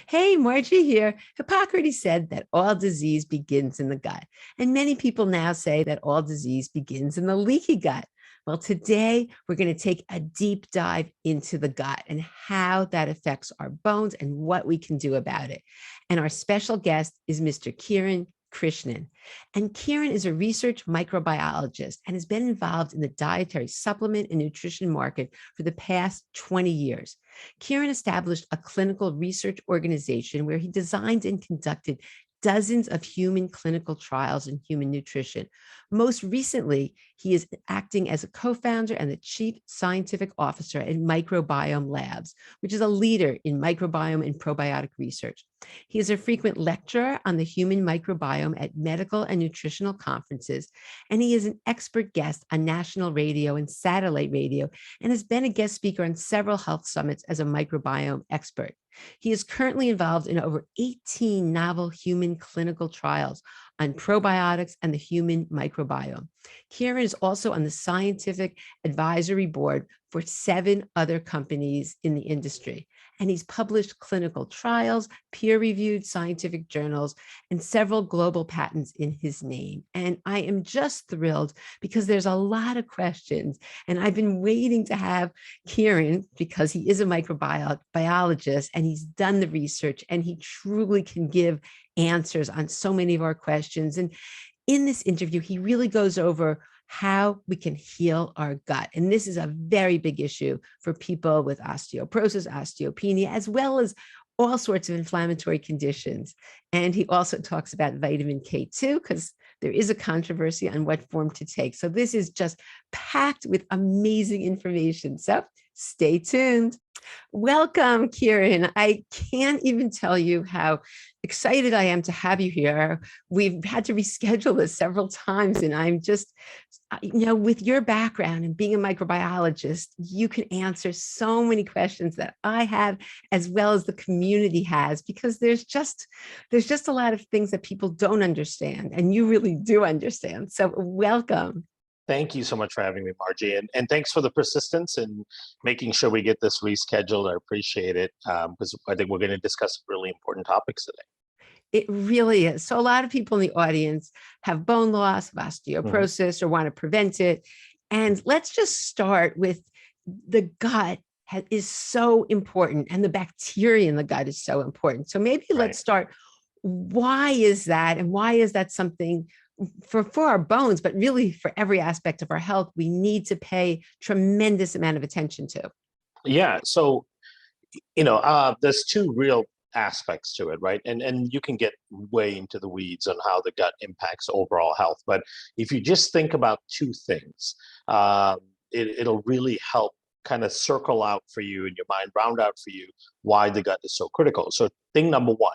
Hey, Margie here. Hippocrates said that all disease begins in the gut. And many people now say that all disease begins in the leaky gut. Well, today we're going to take a deep dive into the gut and how that affects our bones and what we can do about it. And our special guest is Mr. Kiran Krishnan. And Kiran is a research microbiologist and has been involved in the dietary supplement and nutrition market for the past 20 years. Kiran established a clinical research organization where he designed and conducted dozens of human clinical trials in human nutrition. Most recently, he is acting as a co-founder and the chief scientific officer at Microbiome Labs, which is a leader in microbiome and probiotic research. He is a frequent lecturer on the human microbiome at medical and nutritional conferences, and he is an expert guest on national radio and satellite radio, and has been a guest speaker on several health summits as a microbiome expert. He is currently involved in over 18 novel human clinical trials on probiotics and the human microbiome. Kiran is also on the scientific advisory board for 7 other companies in the industry. And he's published clinical trials, peer-reviewed scientific journals, and several global patents in his name. And I am just thrilled because there's a lot of questions. And I've been waiting to have Kiran, because he is a microbiologist and he's done the research and he truly can give answers on so many of our questions. And in this interview, he really goes over how we can heal our gut. And this is a very big issue for people with osteoporosis, osteopenia, as well as all sorts of inflammatory conditions. And he also talks about vitamin K2, because there is a controversy on what form to take. So this is just packed with amazing information. So stay tuned. Welcome, Kiran. I can't even tell you how excited I am to have you here. We've had to reschedule this several times, and I'm just, with your background and being a microbiologist, you can answer so many questions that I have, as well as the community has, because there's just a lot of things that people don't understand, and you really do understand. So welcome. Thank you so much for having me, Margie, and thanks for the persistence and making sure we get this rescheduled. I appreciate it, because I think we're going to discuss really important topics today. It really is. So a lot of people in the audience have bone loss, have osteoporosis, or want to prevent it. And let's just start with the gut is so important, and the bacteria in the gut is so important. So maybe let's start. Why is that? And why is that something for our bones, but really for every aspect of our health, we need to pay tremendous amount of attention to? Yeah. So, there's 2 real aspects to it, right? And you can get way into the weeds on how the gut impacts overall health. But if you just think about 2 things, it'll really help kind of circle out for you in your mind, round out for you why the gut is so critical. So thing number 1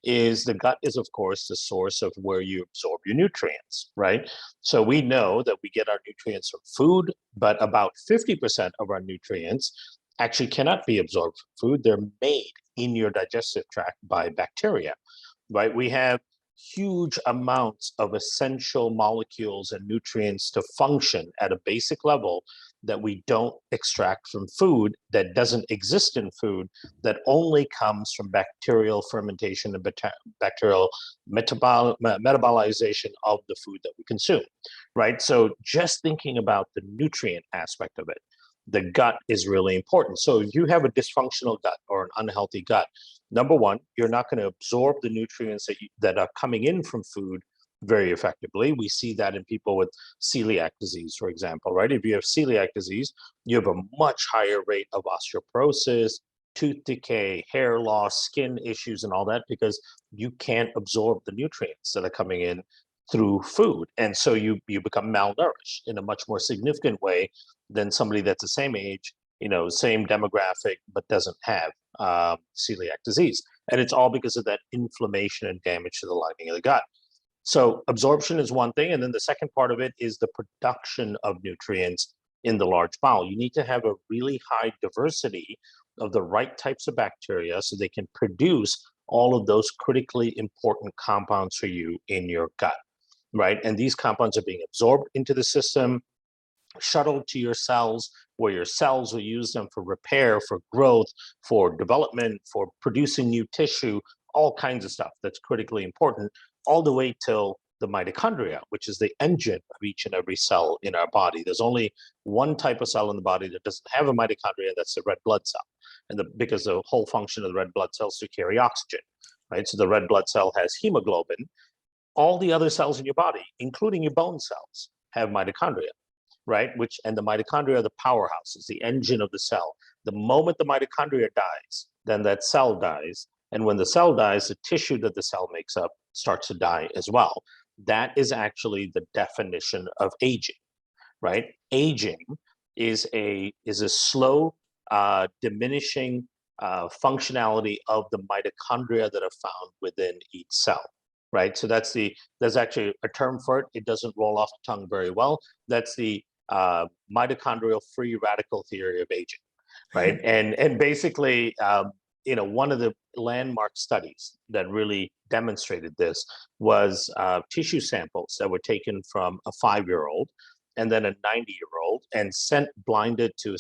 is the gut is, of course, the source of where you absorb your nutrients, right? So we know that we get our nutrients from food, but about 50% of our nutrients actually cannot be absorbed from food. They're made in your digestive tract by bacteria, right? We have huge amounts of essential molecules and nutrients to function at a basic level that we don't extract from food, that doesn't exist in food, that only comes from bacterial fermentation and bacterial metabolization of the food that we consume, right? So just thinking about the nutrient aspect of it, the gut is really important. So if you have a dysfunctional gut or an unhealthy gut, number 1, you're not going to absorb the nutrients that are coming in from food very effectively. We see that in people with celiac disease, for example, right? If you have celiac disease, you have a much higher rate of osteoporosis, tooth decay, hair loss, skin issues, and all that, because you can't absorb the nutrients that are coming in through food. And so you become malnourished in a much more significant way than somebody that's the same age, same demographic, but doesn't have celiac disease. And it's all because of that inflammation and damage to the lining of the gut. So absorption is one thing. And then the second part of it is the production of nutrients in the large bowel. You need to have a really high diversity of the right types of bacteria so they can produce all of those critically important compounds for you in your gut, right? And these compounds are being absorbed into the system. shuttled to your cells, where your cells will use them for repair, for growth, for development, for producing new tissue, all kinds of stuff that's critically important, all the way till the mitochondria, which is the engine of each and every cell in our body. There's only one type of cell in the body that doesn't have a mitochondria, that's the red blood cell. And because the whole function of the red blood cells is to carry oxygen, right? So the red blood cell has hemoglobin. All the other cells in your body, including your bone cells, have mitochondria, right? And the mitochondria are the powerhouses, the engine of the cell. The moment the mitochondria dies, then that cell dies. And when the cell dies, the tissue that the cell makes up starts to die as well. That is actually the definition of aging, right? Aging is a slow, diminishing functionality of the mitochondria that are found within each cell, right? So there's actually a term for it. It doesn't roll off the tongue very well. That's the mitochondrial free radical theory of aging, right? And basically, one of the landmark studies that really demonstrated this was tissue samples that were taken from a 5-year-old and then a 90-year-old and sent blinded to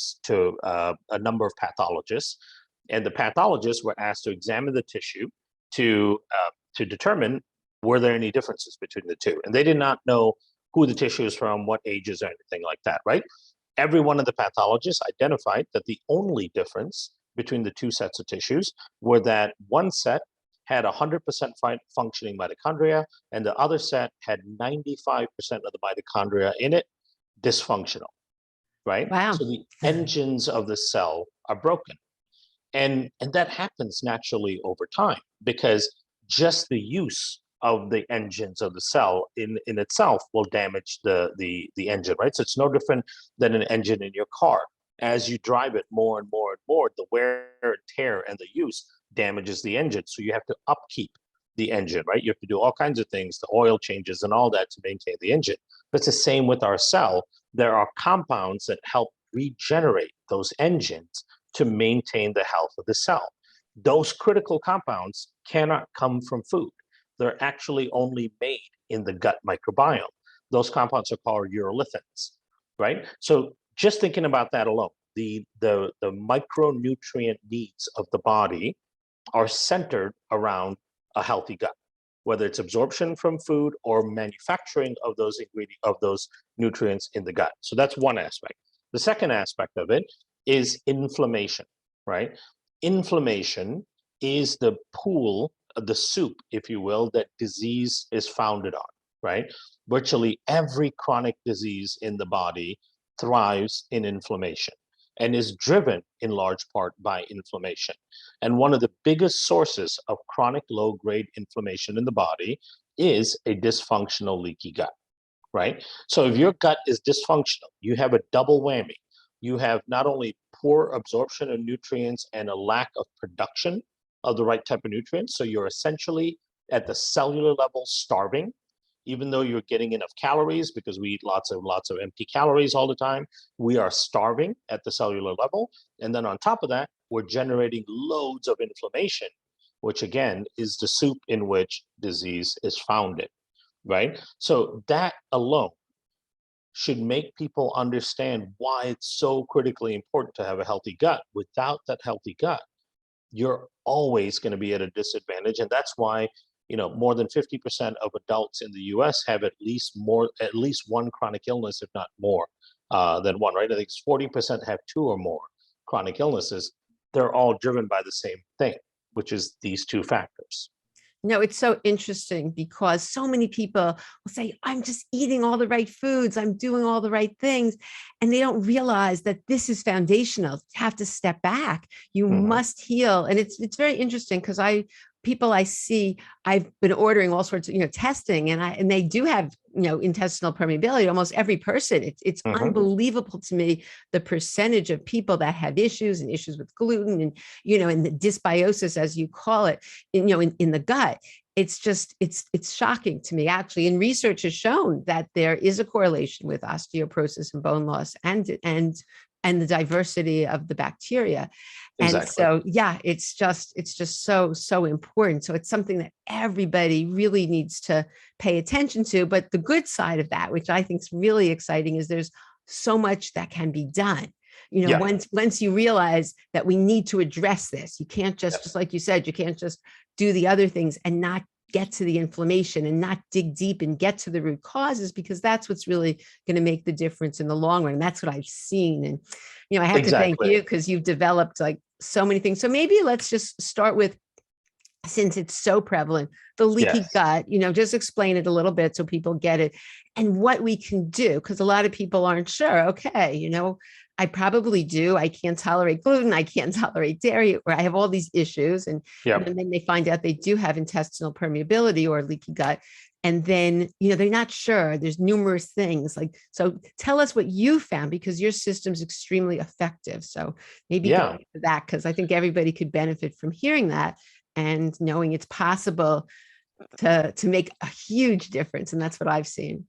a number of pathologists. And the pathologists were asked to examine the tissue to determine were there any differences between the two. And they did not know who the tissue is from, what ages, or anything like that, right? Every one of the pathologists identified that the only difference between the two sets of tissues were that one set had 100% functioning mitochondria, and the other set had 95% of the mitochondria in it dysfunctional, right? Wow. So the engines of the cell are broken. And that happens naturally over time, because just the use of the engines of the cell in itself will damage the engine, right? So it's no different than an engine in your car. As you drive it more and more and more, the wear and tear and the use damages the engine. So you have to upkeep the engine, right? You have to do all kinds of things, the oil changes and all that to maintain the engine. But it's the same with our cell. There are compounds that help regenerate those engines to maintain the health of the cell. Those critical compounds cannot come from food. They're actually only made in the gut microbiome. Those compounds are called urolithins, right? So just thinking about that alone, the micronutrient needs of the body are centered around a healthy gut, whether it's absorption from food or manufacturing of those ingredients, of those nutrients in the gut. So that's one aspect. The second aspect of it is inflammation, right? Inflammation is the pool, the soup, if you will, that disease is founded on, right? Virtually every chronic disease in the body thrives in inflammation and is driven in large part by inflammation. And one of the biggest sources of chronic low-grade inflammation in the body is a dysfunctional leaky gut, right? So if your gut is dysfunctional, you have a double whammy. You have not only poor absorption of nutrients and a lack of production of the right type of nutrients, so you're essentially at the cellular level starving, even though you're getting enough calories, because we eat lots of empty calories all the time. We are starving at the cellular level. And then on top of that, we're generating loads of inflammation, which again is the soup in which disease is founded, right? So that alone should make people understand why it's so critically important to have a healthy gut. Without that healthy gut, you're always going to be at a disadvantage. And that's why, more than 50% of adults in the US have at least one chronic illness, if not more than one, right? I think 40% have 2 or more chronic illnesses. They're all driven by the same thing, which is these 2 factors. No, it's so interesting because so many people will say, I'm just eating all the right foods, I'm doing all the right things. And they don't realize that this is foundational. You have to step back. You must heal. And it's very interesting because people I see, I've been ordering all sorts of, testing, and they do have, intestinal permeability, almost every person. It's unbelievable to me, the percentage of people that have issues and issues with gluten and, and the dysbiosis, as you call it, in the gut. It's just, it's shocking to me, actually. And research has shown that there is a correlation with osteoporosis and bone loss and the diversity of the bacteria. Exactly. And so, yeah, it's just so important. So it's something that everybody really needs to pay attention to. But the good side of that, which I think is really exciting, is there's so much that can be done. Yeah. Once you realize that we need to address this, you can't just like you said, you can't just do the other things and not get to the inflammation and not dig deep and get to the root causes, because that's what's really going to make the difference in the long run. And that's what I've seen. And, I have to thank you, because you've developed like so many things. So maybe let's just start with, since it's so prevalent, the leaky gut, just explain it a little bit so people get it and what we can do. Because a lot of people aren't sure. Okay, I probably do. I can't tolerate gluten. I can't tolerate dairy, or I have all these issues. And, then they find out they do have intestinal permeability or leaky gut. And then, they're not sure. There's numerous things so tell us what you found, because your system's extremely effective. So maybe go into that, because I think everybody could benefit from hearing that and knowing it's possible to make a huge difference. And that's what I've seen.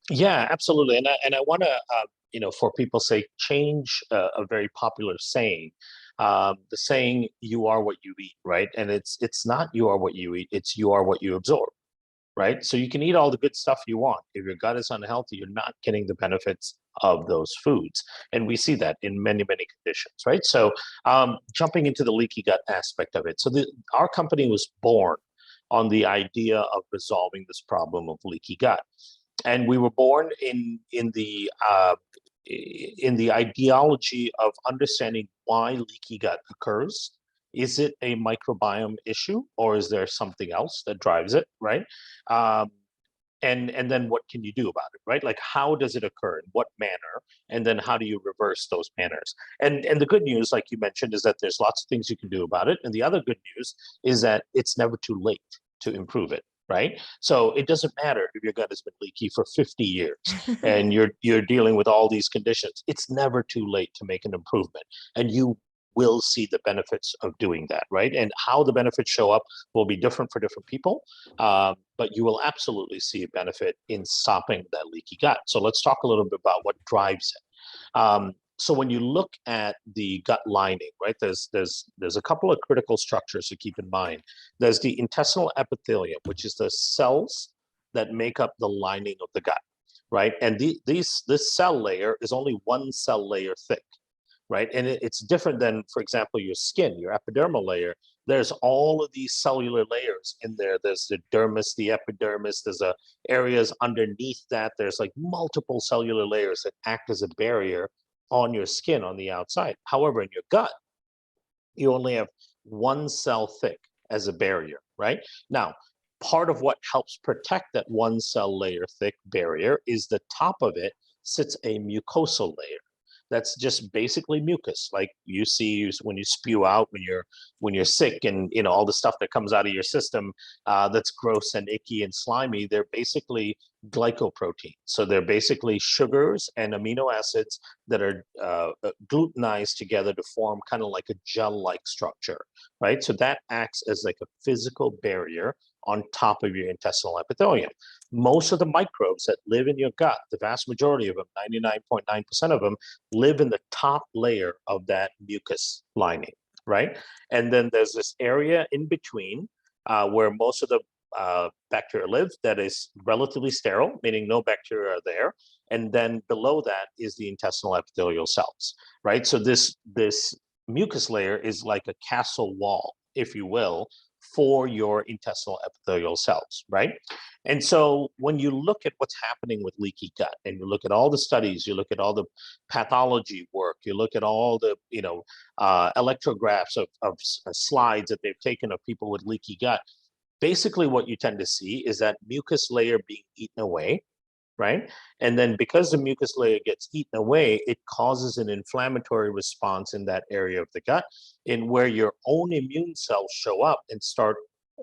Yeah, absolutely. And I want to, for people say, change a very popular saying. The saying, you are what you eat, right? And it's not you are what you eat, it's you are what you absorb, right? So you can eat all the good stuff you want. If your gut is unhealthy, you're not getting the benefits of those foods. And we see that in many, many conditions, right? So jumping into the leaky gut aspect of it. So our company was born on the idea of resolving this problem of leaky gut. And we were born in the ideology of understanding why leaky gut occurs. Is it a microbiome issue, or is there something else that drives it, right? And then what can you do about it, right? Like, how does it occur, in what manner, and then how do you reverse those manners? And the good news, like you mentioned, is that there's lots of things you can do about it. And the other good news is that it's never too late to improve it, right? So it doesn't matter if your gut has been leaky for 50 years and you're dealing with all these conditions. It's never too late to make an improvement, and you will see the benefits of doing that, right? And how the benefits show up will be different for different people, but you will absolutely see a benefit in stopping that leaky gut. So let's talk a little bit about what drives it. So when you look at the gut lining, right, there's a couple of critical structures to keep in mind. There's the intestinal epithelium, which is the cells that make up the lining of the gut, right? And this cell layer is only one cell layer thick, right? And it's different than, for example, your skin, your epidermal layer. There's all of these cellular layers in there. There's the dermis, the epidermis, there's areas underneath that. There's like multiple cellular layers that act as a barrier on your skin on the outside. However, in your gut, you only have one cell thick as a barrier, right? Now, part of what helps protect that one cell layer thick barrier is the top of it sits a mucosal layer. That's just basically mucus, like you see when you spew out when you're sick, and all the stuff that comes out of your system that's gross and icky and slimy. They're basically glycoproteins. So they're basically sugars and amino acids that are glutenized together to form kind of like a gel-like structure, right? So that acts as like a physical barrier on top of your intestinal epithelium. Most of the microbes that live in your gut, the vast majority of them, 99.9% of them, live in the top layer of that mucus lining, right? And then there's this area in between where most of the bacteria live that is relatively sterile, meaning no bacteria are there. And then below that is the intestinal epithelial cells, right? So this mucus layer is like a castle wall, if you will, for your intestinal epithelial cells, right? And so when you look at what's happening with leaky gut, and you look at all the studies, you look at all the pathology work, you look at all the electrographs of slides that they've taken of people with leaky gut, basically what you tend to see is that mucus layer being eaten away, right? And then because the mucus layer gets eaten away, it causes an inflammatory response in that area of the gut, in where your own immune cells show up and start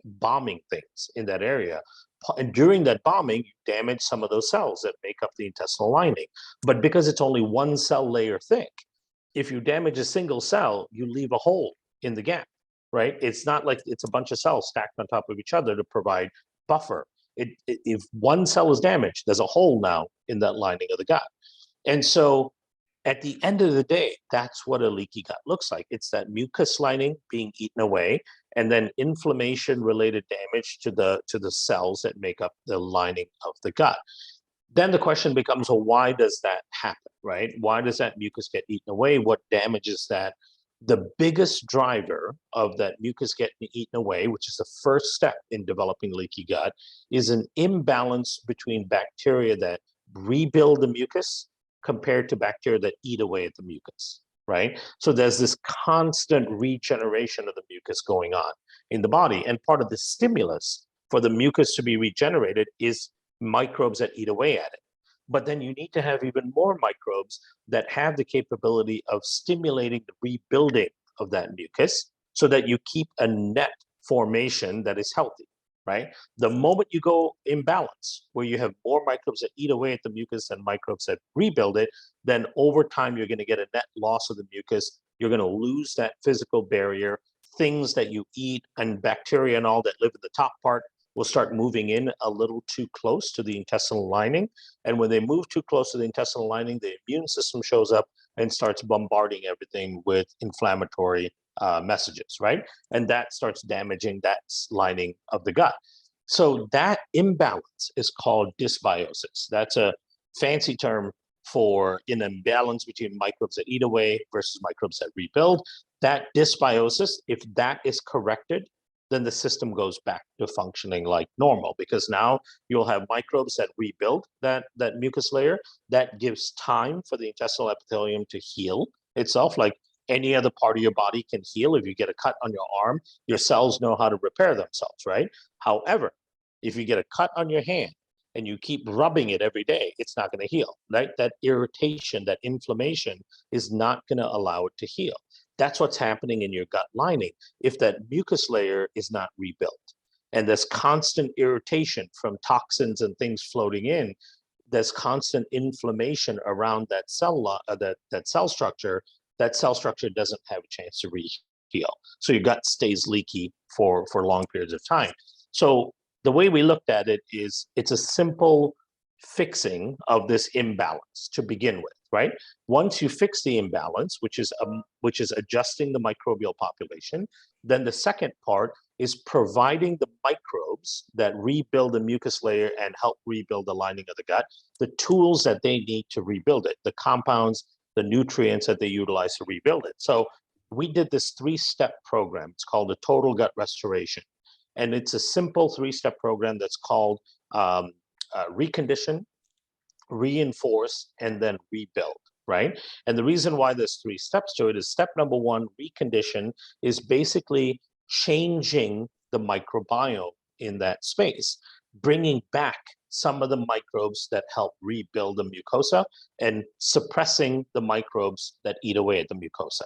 bombing things in that area. And during that bombing, you damage some of those cells that make up the intestinal lining. But because it's only one cell layer thick, if you damage a single cell, you leave a hole in the gap, right? It's not like it's a bunch of cells stacked on top of each other to provide buffer. If one cell is damaged, there's a hole now in that lining of the gut. And so at the end of the day, that's what a leaky gut looks like. It's that mucus lining being eaten away, and then inflammation related damage to the cells that make up the lining of the gut. Then the question becomes, well, why does that happen, right? Why does that mucus get eaten away? What damages that? The biggest driver of that mucus getting eaten away, which is the first step in developing leaky gut, is an imbalance between bacteria that rebuild the mucus compared to bacteria that eat away at the mucus, right? So there's this constant regeneration of the mucus going on in the body. And part of the stimulus for the mucus to be regenerated is microbes that eat away at it. But then you need to have even more microbes that have the capability of stimulating the rebuilding of that mucus so that you keep a net formation that is healthy, right? The moment you go imbalance, where you have more microbes that eat away at the mucus than microbes that rebuild it, then over time you're going to get a net loss of the mucus. You're going to lose that physical barrier. Things that you eat and bacteria and all that live in the top part will start moving in a little too close to the intestinal lining. And when they move too close to the intestinal lining, the immune system shows up and starts bombarding everything with inflammatory messages, right? And that starts damaging that lining of the gut. So that imbalance is called dysbiosis. That's a fancy term for an imbalance between microbes that eat away versus microbes that rebuild. That dysbiosis, if that is corrected, then the system goes back to functioning like normal, because now you'll have microbes that rebuild that mucus layer. That gives time for the intestinal epithelium to heal itself, like any other part of your body can heal. If you get a cut on your arm, your cells know how to repair themselves, right? However, if you get a cut on your hand and you keep rubbing it every day, it's not going to heal, right? That irritation, that inflammation is not going to allow it to heal. That's what's happening in your gut lining if that mucus layer is not rebuilt. And there's constant irritation from toxins and things floating in. There's constant inflammation around that cell, that cell structure. That cell structure doesn't have a chance to heal. So your gut stays leaky for long periods of time. So the way we looked at it is it's a simple fixing of this imbalance to begin with, right? Once you fix the imbalance, which is adjusting the microbial population, then the second part is providing the microbes that rebuild the mucus layer and help rebuild the lining of the gut, the tools that they need to rebuild it, the compounds, the nutrients that they utilize to rebuild it. So we did this 3-step program. It's called the Total Gut Restoration. And it's a simple 3-step program that's called recondition, reinforce, and then rebuild, right? And the reason why there's 3 steps to it is step number 1, recondition, is basically changing the microbiome in that space, bringing back some of the microbes that help rebuild the mucosa and suppressing the microbes that eat away at the mucosa.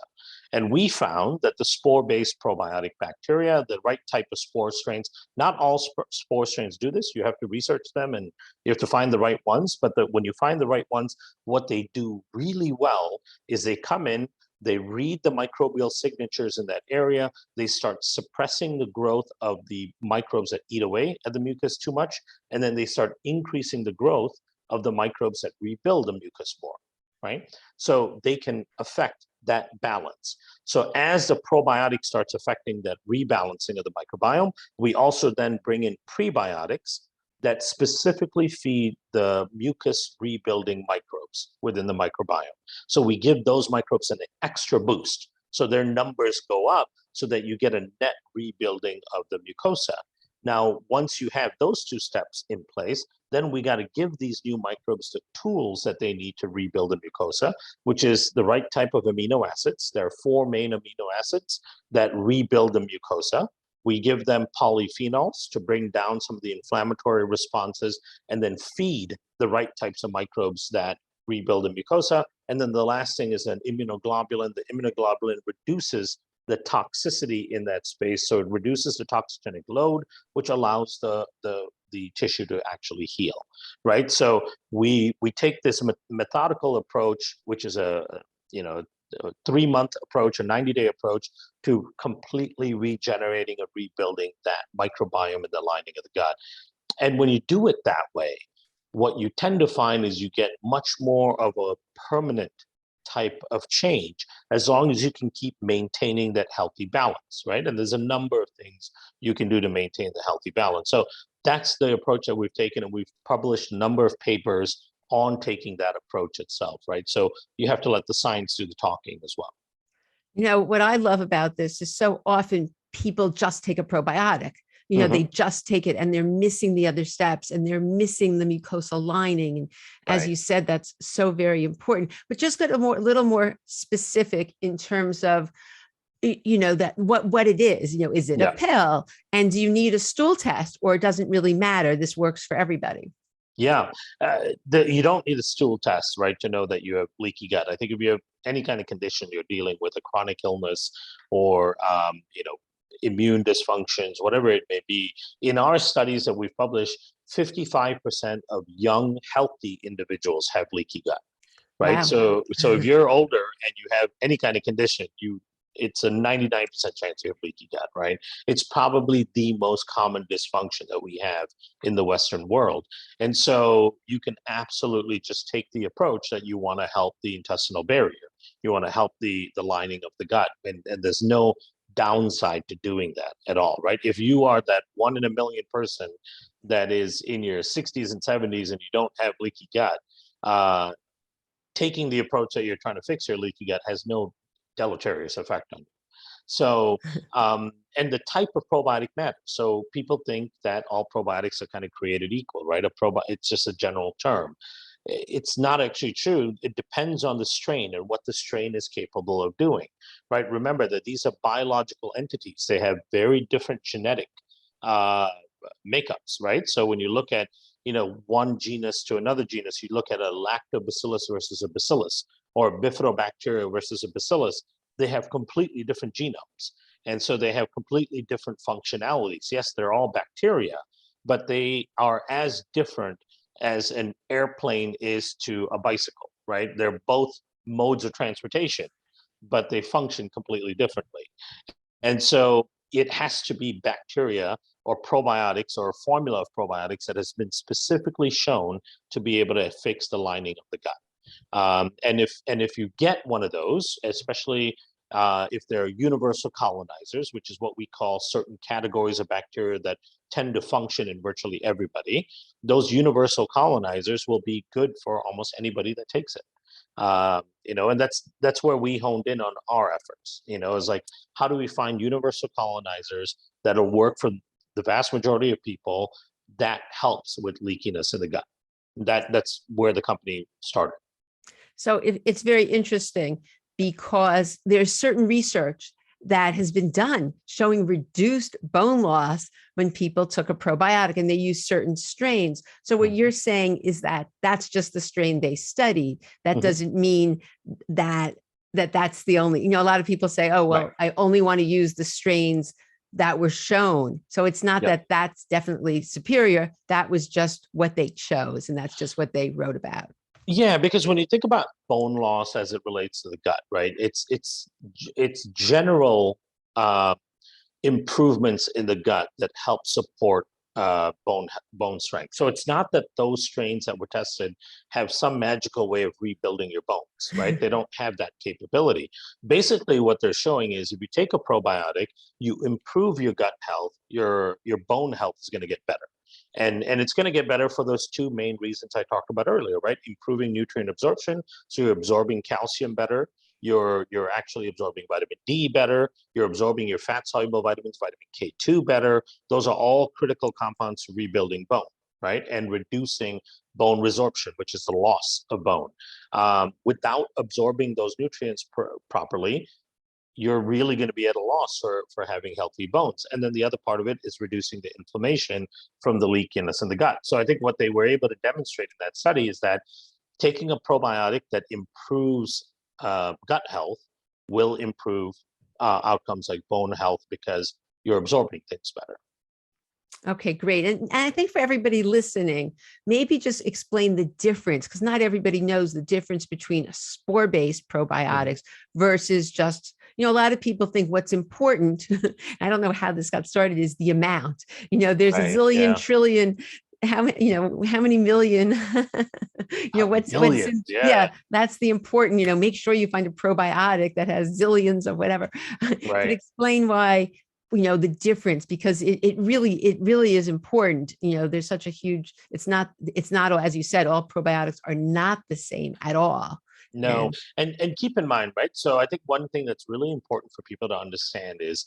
And we found that the spore-based probiotic bacteria, the right type of spore strains, not all spore strains do this. You have to research them and you have to find the right ones. But when you find the right ones, what they do really well is they come in, they read the microbial signatures in that area, they start suppressing the growth of the microbes that eat away at the mucus too much, and then they start increasing the growth of the microbes that rebuild the mucus more, right? So they can affect that balance. So as the probiotic starts affecting that rebalancing of the microbiome, we also then bring in prebiotics that specifically feed the mucus rebuilding microbes within the microbiome. So we give those microbes an extra boost so their numbers go up so that you get a net rebuilding of the mucosa. Now, once you have those 2 steps in place, then we got to give these new microbes the tools that they need to rebuild the mucosa, which is the right type of amino acids. There are 4 main amino acids that rebuild the mucosa. We give them polyphenols to bring down some of the inflammatory responses and then feed the right types of microbes that rebuild the mucosa. And then the last thing is an immunoglobulin. The immunoglobulin reduces the toxicity in that space. So it reduces the toxigenic load, which allows the tissue to actually heal, right? So we take this methodical approach, which is a 3-month approach, a 90-day approach to completely regenerating and rebuilding that microbiome in the lining of the gut. And when you do it that way, what you tend to find is you get much more of a permanent type of change as long as you can keep maintaining that healthy balance, right? And there's a number of things you can do to maintain the healthy balance. So that's the approach that we've taken, and we've published a number of papers on taking that approach itself, right? So you have to let the science do the talking as well. What I love about this is so often people just take a probiotic. They just take it and they're missing the other steps and they're missing the mucosal lining. And as you said, that's so very important. But just get a little more specific in terms of, that what it is. Is it a pill? And do you need a stool test, or it doesn't really matter? This works for everybody. Yeah, you don't need a stool test, right, to know that you have leaky gut. I think if you have any kind of condition, you're dealing with a chronic illness or, immune dysfunctions, whatever it may be. In our studies that we've published, 55% of young, healthy individuals have leaky gut, right? Wow. So if you're older and you have any kind of condition, it's a 99% chance you have leaky gut, right? It's probably the most common dysfunction that we have in the Western world. And so you can absolutely just take the approach that you want to help the intestinal barrier. You want to help the lining of the gut. And there's no downside to doing that at all, right? If you are that 1 in a million person that is in your 60s and 70s and you don't have leaky gut, taking the approach that you're trying to fix your leaky gut has no deleterious effect on you. So, and the type of probiotic matters. So people think that all probiotics are kind of created equal, right? It's just a general term. It's not actually true. It depends on the strain and what the strain is capable of doing, right? Remember that these are biological entities. They have very different genetic makeups, right? So when you look at, one genus to another genus, you look at a lactobacillus versus a bacillus, or bifidobacteria versus a bacillus, they have completely different genomes. And so they have completely different functionalities. Yes, they're all bacteria, but they are as different as an airplane is to a bicycle, right? They're both modes of transportation, but they function completely differently. And so it has to be bacteria or probiotics or a formula of probiotics that has been specifically shown to be able to fix the lining of the gut. And if you get one of those, especially if they're universal colonizers, which is what we call certain categories of bacteria that tend to function in virtually everybody, those universal colonizers will be good for almost anybody that takes it. And that's where we honed in on our efforts. Is like, how do we find universal colonizers that'll work for the vast majority of people that helps with leakiness in the gut? That's where the company started. So it's very interesting because there's certain research that has been done showing reduced bone loss when people took a probiotic and they use certain strains. So what you're saying is that that's just the strain they studied. That doesn't mean that that's the only, a lot of people say, oh, well, I only want to use the strains that were shown. So it's not that that's definitely superior. That was just what they chose. And that's just what they wrote about. Yeah, because when you think about bone loss as it relates to the gut, right? It's general improvements in the gut that help support bone strength. So it's not that those strains that were tested have some magical way of rebuilding your bones, right? They don't have that capability. Basically, what they're showing is if you take a probiotic, you improve your gut health, your bone health is going to get better. And it's going to get better for those two main reasons I talked about earlier, right? Improving nutrient absorption, so you're absorbing calcium better. You're actually absorbing vitamin D better. You're absorbing your fat-soluble vitamins, vitamin K2 better. Those are all critical compounds for rebuilding bone, right? And reducing bone resorption, which is the loss of bone. Without absorbing those nutrients properly, you're really going to be at a loss for having healthy bones. And then the other part of it is reducing the inflammation from the leakiness in the gut. So I think what they were able to demonstrate in that study is that taking a probiotic that improves gut health will improve outcomes like bone health because you're absorbing things better. Okay, great. And I think for everybody listening, maybe just explain the difference, because not everybody knows the difference between a spore-based probiotics versus just, a lot of people think what's important, I don't know how this got started, is the amount. There's a zillion, trillion, how many million, what's that's the important, make sure you find a probiotic that has zillions of whatever. But explain why the difference, because it really is important. There's such a huge, it's not, as you said, all probiotics are not the same at all. No, and keep in mind, right? So I think one thing that's really important for people to understand is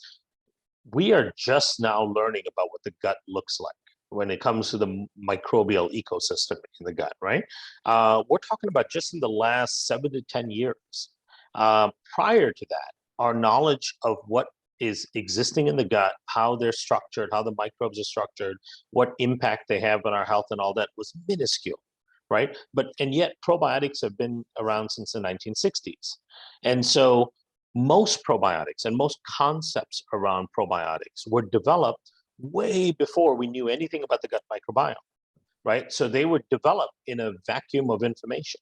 we are just now learning about what the gut looks like when it comes to the microbial ecosystem in the gut, right? We're talking about just in the last 7 to 10 years. Prior to that, our knowledge of what is existing in the gut, how they're structured, how the microbes are structured, what impact they have on our health and all that was minuscule, right? And yet probiotics have been around since the 1960s. And so most probiotics and most concepts around probiotics were developed way before we knew anything about the gut microbiome, right? So they were developed in a vacuum of information.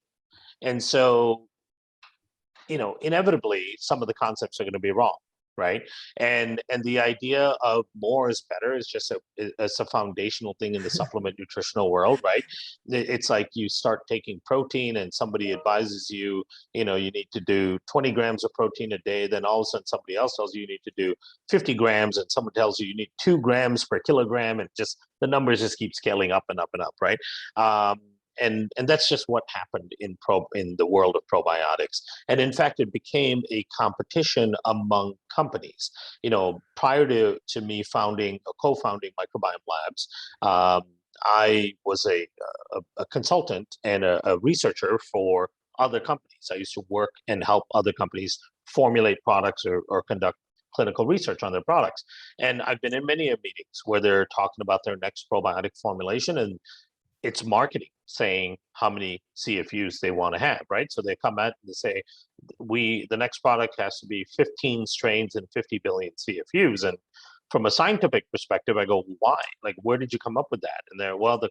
And so, inevitably, some of the concepts are going to be wrong, right? And the idea of more is better is just it's a foundational thing in the supplement nutritional world, right? It's like you start taking protein and somebody advises you, you need to do 20 grams of protein a day. Then all of a sudden somebody else tells you you need to do 50 grams, and someone tells you you need 2 grams per kilogram, and just the numbers just keep scaling up and up and up, right? And that's just what happened in the world of probiotics. And in fact, it became a competition among companies. Prior to me co-founding Microbiome Labs, I was a consultant and a researcher for other companies. I used to work and help other companies formulate products or conduct clinical research on their products. And I've been in many meetings where they're talking about their next probiotic formulation, and it's marketing saying how many CFUs they want to have, right? So they come out and they say, the next product has to be 15 strains and 50 billion CFUs. And from a scientific perspective, I go, why? Like, where did you come up with that? And they're, well, the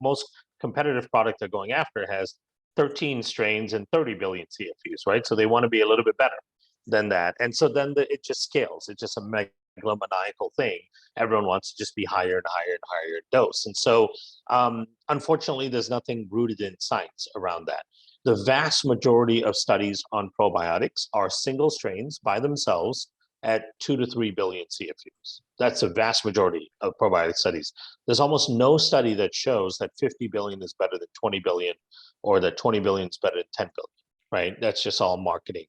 most competitive product they're going after has 13 strains and 30 billion CFUs, right? So they want to be a little bit better than that. And so then it just scales. It's just a megalomaniacal thing. Everyone wants to just be higher and higher and higher dose. And so unfortunately, there's nothing rooted in science around that. The vast majority of studies on probiotics are single strains by themselves at 2 to 3 billion CFUs. That's a vast majority of probiotic studies. There's almost no study that shows that 50 billion is better than 20 billion, or that 20 billion is better than 10 billion, right? That's just all marketing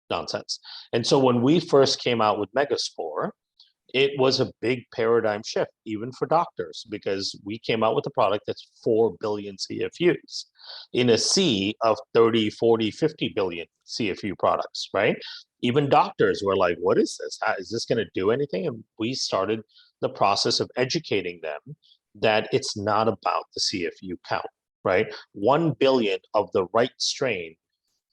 nonsense. And so when we first came out with Megaspore, it was a big paradigm shift, even for doctors, because we came out with a product that's 4 billion CFUs in a sea of 30, 40, 50 billion CFU products, right? Even doctors were like, what is this? Is this going to do anything? And we started the process of educating them that it's not about the CFU count, right? 1 billion of the right strain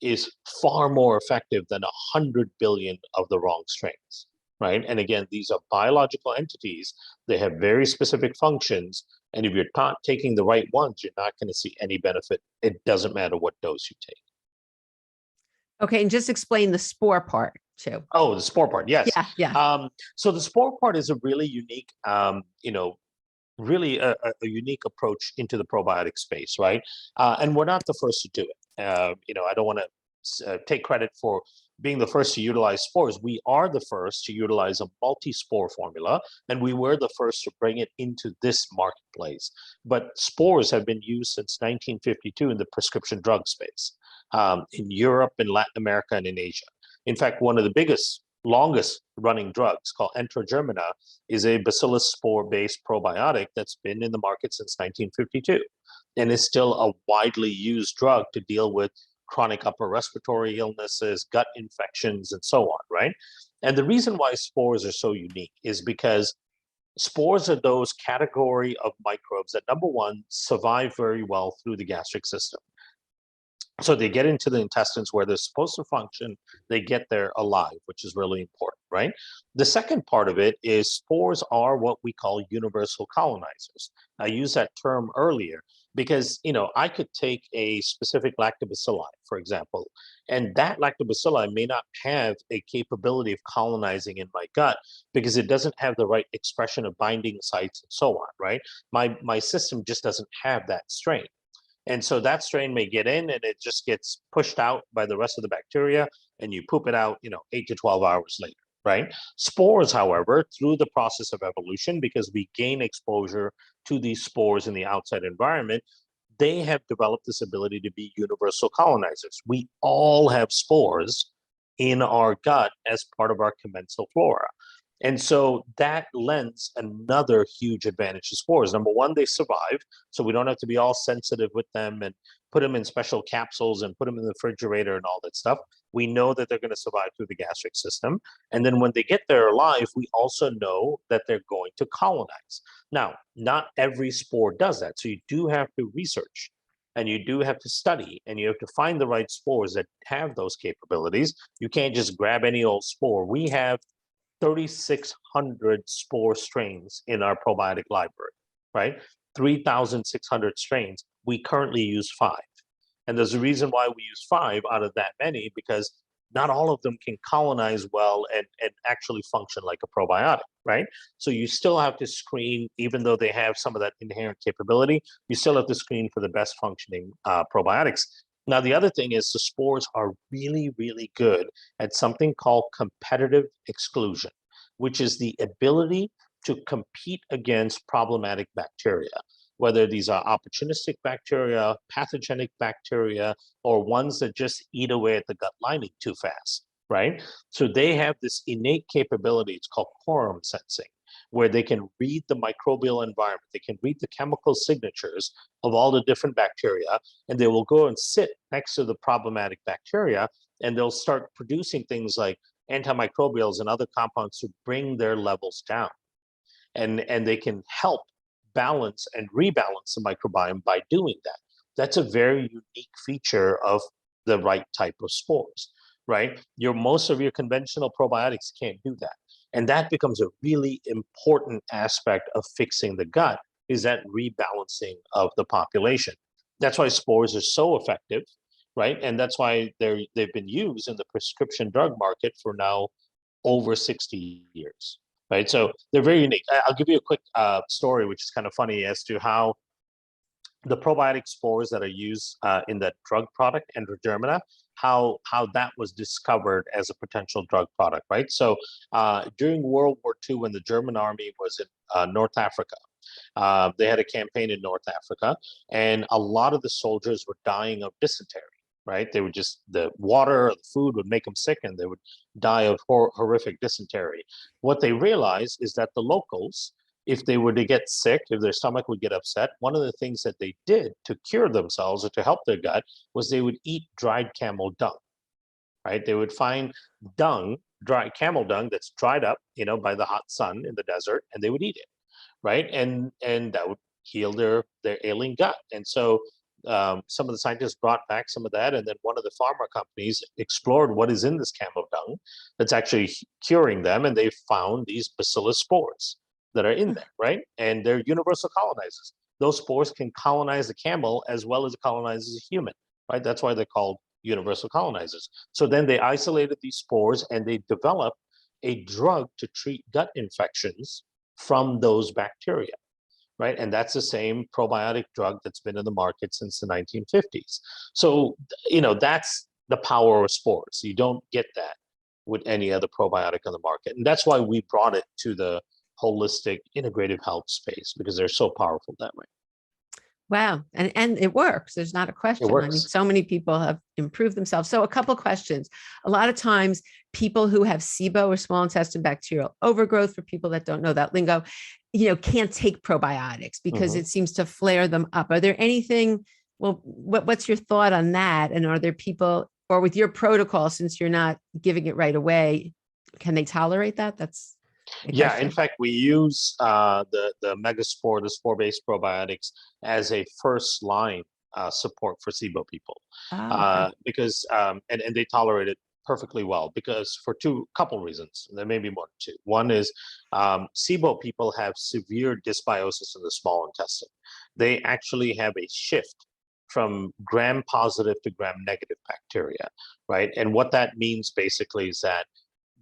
is far more effective than 100 billion of the wrong strains, right? And again, these are biological entities. They have very specific functions. And if you're not taking the right ones, you're not going to see any benefit. It doesn't matter what dose you take. Okay, and just explain the spore part too. Oh, the spore part, yes. Yeah. So the spore part is a really unique, really a unique approach into the probiotic space, right? And we're not the first to do it. I don't want to take credit for being the first to utilize spores. We are the first to utilize a multi-spore formula, and we were the first to bring it into this marketplace. But spores have been used since 1952 in the prescription drug space, in Europe, in Latin America, and in Asia. In fact, one of the longest running drugs, called Enterogermina, is a bacillus spore-based probiotic that's been in the market since 1952, and is still a widely used drug to deal with chronic upper respiratory illnesses, gut infections, and so on, right? And the reason why spores are so unique is because spores are those category of microbes that, number one, survive very well through the gastric system. So they get into the intestines where they're supposed to function, they get there alive, which is really important, right? The second part of it is spores are what we call universal colonizers. I used that term earlier because, I could take a specific lactobacilli, for example, and that lactobacilli may not have a capability of colonizing in my gut because it doesn't have the right expression of binding sites and so on, right? My system just doesn't have that strain. And so that strain may get in and it just gets pushed out by the rest of the bacteria, and you poop it out, 8 to 12 hours later, right? Spores, however, through the process of evolution, because we gain exposure to these spores in the outside environment, they have developed this ability to be universal colonizers. We all have spores in our gut as part of our commensal flora. And so that lends another huge advantage to spores. Number one, they survive, so we don't have to be all sensitive with them and put them in special capsules and put them in the refrigerator and all that stuff. We know that they're going to survive through the gastric system. And then when they get there alive, we also know that they're going to colonize. Now, not every spore does that. So you do have to research and you do have to study and you have to find the right spores that have those capabilities. You can't just grab any old spore. We have 3,600 spore strains in our probiotic library, right? 3,600 strains. We currently use 5. And there's a reason why we use 5 out of that many, because not all of them can colonize well and actually function like a probiotic, right? So you still have to screen, even though they have some of that inherent capability, you still have to screen for the best functioning probiotics. Now, the other thing is the spores are really, really good at something called competitive exclusion, which is the ability to compete against problematic bacteria, whether these are opportunistic bacteria, pathogenic bacteria, or ones that just eat away at the gut lining too fast, right? So they have this innate capability, it's called quorum sensing, where they can read the microbial environment, they can read the chemical signatures of all the different bacteria, and they will go and sit next to the problematic bacteria, and they'll start producing things like antimicrobials and other compounds to bring their levels down. And they can help balance and rebalance the microbiome by doing that. That's a very unique feature of the right type of spores, right? Most of your conventional probiotics can't do that. And that becomes a really important aspect of fixing the gut, is that rebalancing of the population. That's why spores are so effective, right? And that's why they've been used in the prescription drug market for now over 60 years, right? So they're very unique. I'll give you a quick story, which is kind of funny, as to how the probiotic spores that are used in that drug product, Androgermina, how that was discovered as a potential drug product, right? So during World War II, when the German army was in North Africa, they had a campaign in North Africa, and a lot of the soldiers were dying of dysentery, right? They would just, the water or the food would make them sick, and they would die of horrific dysentery. What they realized is that the locals, if they were to get sick, if their stomach would get upset, one of the things that they did to cure themselves or to help their gut was they would eat dried camel dung, right? They would find dung, dry camel dung that's dried up, by the hot sun in the desert, and they would eat it, right? And that would heal their ailing gut. And so some of the scientists brought back some of that, and then one of the pharma companies explored what is in this camel dung that's actually curing them, and they found these bacillus spores that are in there, right? And they're universal colonizers. Those spores can colonize a camel as well as it colonizes a human, right? That's why they're called universal colonizers. So then they isolated these spores and they developed a drug to treat gut infections from those bacteria, right? And that's the same probiotic drug that's been in the market since the 1950s. So, that's the power of spores. You don't get that with any other probiotic on the market. And that's why we brought it to the holistic integrative health space, because they're so powerful that way. Wow. And it works. There's not a question. It works. I mean, so many people have improved themselves. So a couple of questions. A lot of times people who have SIBO or small intestine bacterial overgrowth, for people that don't know that lingo, can't take probiotics because it seems to flare them up. Are there anything, what's your thought on that? And are there people, or with your protocol, since you're not giving it right away, can they tolerate that? That's yeah. In fact, we use the Megaspore, the spore-based probiotics, as a first line support for SIBO people, because and they tolerate it perfectly well, because for couple reasons. There may be more than two. One is SIBO people have severe dysbiosis in the small intestine. They actually have a shift from gram-positive to gram-negative bacteria, right? And what that means basically is that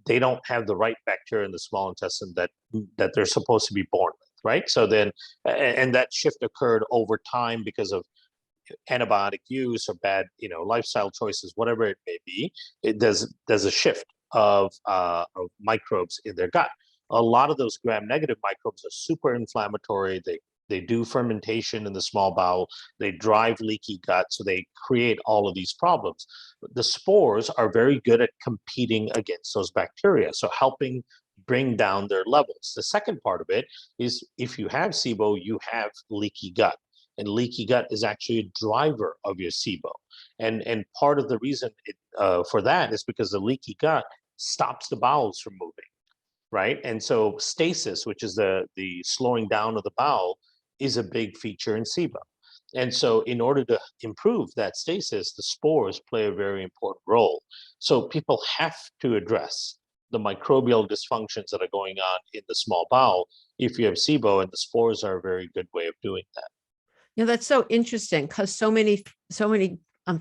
they don't have the right bacteria in the small intestine that they're supposed to be born with, right? So then, and that shift occurred over time because of antibiotic use or bad, lifestyle choices, whatever it may be. There's a shift. of microbes in their gut. A lot of those gram-negative microbes are super inflammatory. They do fermentation in the small bowel. They drive leaky gut, so they create all of these problems. The spores are very good at competing against those bacteria, so helping bring down their levels. The second part of it is if you have SIBO, you have leaky gut. And leaky gut is actually a driver of your SIBO. And part of the reason for that is because the leaky gut stops the bowels from moving, right? And so stasis, which is the slowing down of the bowel, is a big feature in SIBO. And so in order to improve that stasis, the spores play a very important role. So people have to address the microbial dysfunctions that are going on in the small bowel if you have SIBO, and the spores are a very good way of doing that. That's so interesting because so many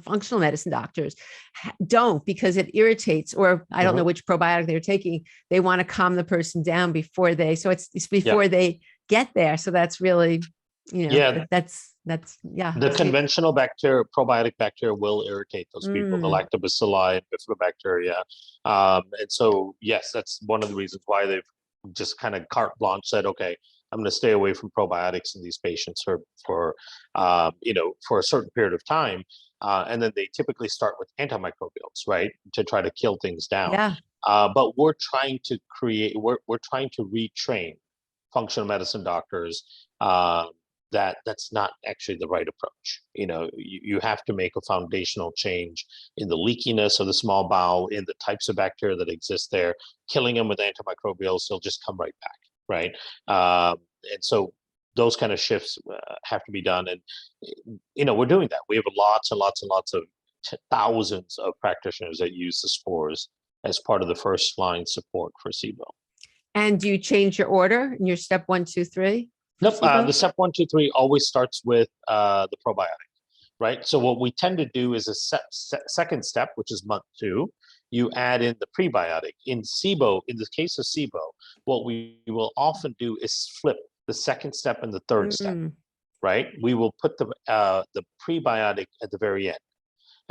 functional medicine doctors don't, because it irritates, or I don't know which probiotic they're taking. They want to calm the person down before they, so it's before they get there. So that's really, that's The conventional bacteria, probiotic bacteria, will irritate those people, the lactobacilli and bifidobacteria. And so, yes, that's one of the reasons why they've just kind of carte blanche said, okay, I'm going to stay away from probiotics in these patients for a certain period of time. And then they typically start with antimicrobials, right, to try to kill things down. Yeah. But we're trying to retrain functional medicine doctors that's not actually the right approach. You have to make a foundational change in the leakiness of the small bowel, in the types of bacteria that exist there. Killing them with antimicrobials, they'll just come right back, right? And so those kind of shifts have to be done. And, we're doing that. We have lots and lots and lots of thousands of practitioners that use the spores as part of the first line support for SIBO. And do you change your order in your step 1, 2, 3? Nope. The step 1, 2, 3 always starts with the probiotic, right? So what we tend to do is a second step, which is month 2, you add in the prebiotic. In SIBO, in the case of SIBO, what we will often do is flip the second step and the third step, right? We will put the prebiotic at the very end.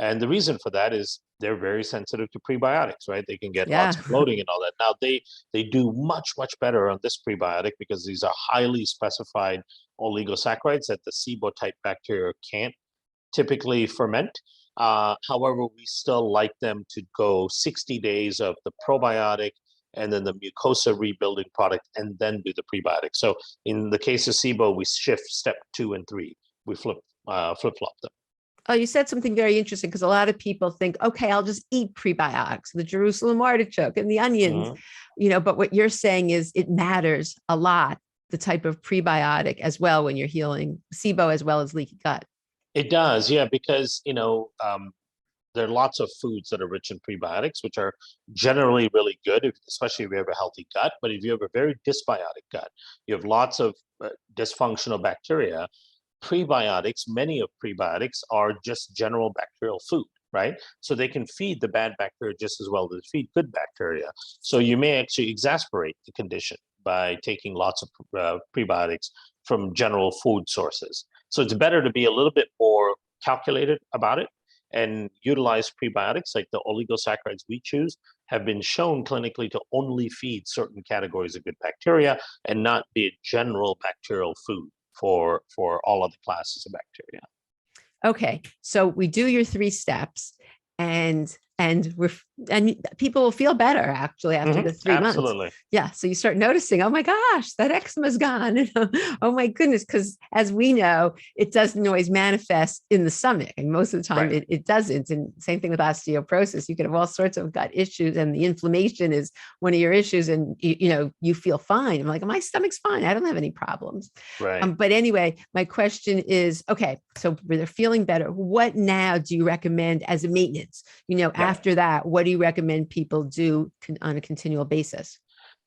And the reason for that is they're very sensitive to prebiotics, right? They can get lots of bloating and all that. Now, they do much, much better on this prebiotic because these are highly specified oligosaccharides that the SIBO type bacteria can't typically ferment. However, we still like them to go 60 days of the probiotic and then the mucosa rebuilding product and then do the prebiotic. So in the case of SIBO, we shift step 2 and 3. We flip-flop them. Oh, you said something very interesting, because a lot of people think, okay, I'll just eat prebiotics, the Jerusalem artichoke and the onions, but what you're saying is it matters a lot, the type of prebiotic as well, when you're healing SIBO as well as leaky gut. It does, yeah, because, there are lots of foods that are rich in prebiotics, which are generally really good, especially if you have a healthy gut. But if you have a very dysbiotic gut, you have lots of dysfunctional bacteria. Prebiotics, many of prebiotics are just general bacterial food, right? So they can feed the bad bacteria just as well as feed good bacteria. So you may actually exacerbate the condition by taking lots of prebiotics from general food sources. So it's better to be a little bit more calculated about it and utilize prebiotics, like the oligosaccharides we choose have been shown clinically to only feed certain categories of good bacteria and not be a general bacterial food for all other classes of bacteria. Okay, so we do your 3 steps, and people will feel better actually after the 3 months. Absolutely. Yeah. So you start noticing, oh my gosh, that eczema's gone. Oh my goodness. Because as we know, it doesn't always manifest in the stomach. And most of the time it doesn't. And same thing with osteoporosis. You can have all sorts of gut issues, and the inflammation is one of your issues. And you feel fine. I'm like, my stomach's fine. I don't have any problems. Right. But anyway, my question is, okay, so they're feeling better. What now do you recommend as a maintenance? After that, what do you recommend people do on a continual basis?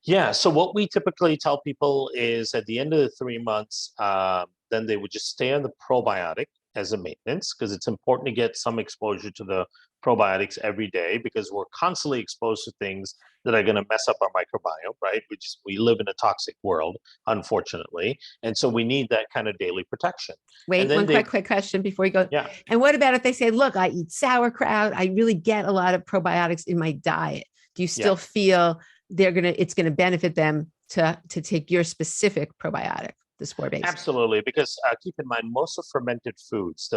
Yeah. So what we typically tell people is at the end of the 3 months, then they would just stay on the probiotic as a maintenance, because it's important to get some exposure to the probiotics every day, because we're constantly exposed to things that are going to mess up our microbiome, right? We live in a toxic world, unfortunately. And so we need that kind of daily protection. Wait, one quick question before you go. Yeah. And what about if they say, look, I eat sauerkraut, I really get a lot of probiotics in my diet. do you still feel it's going to benefit them to take your specific probiotic, the spore-based? Absolutely, because keep in mind, most of fermented foods,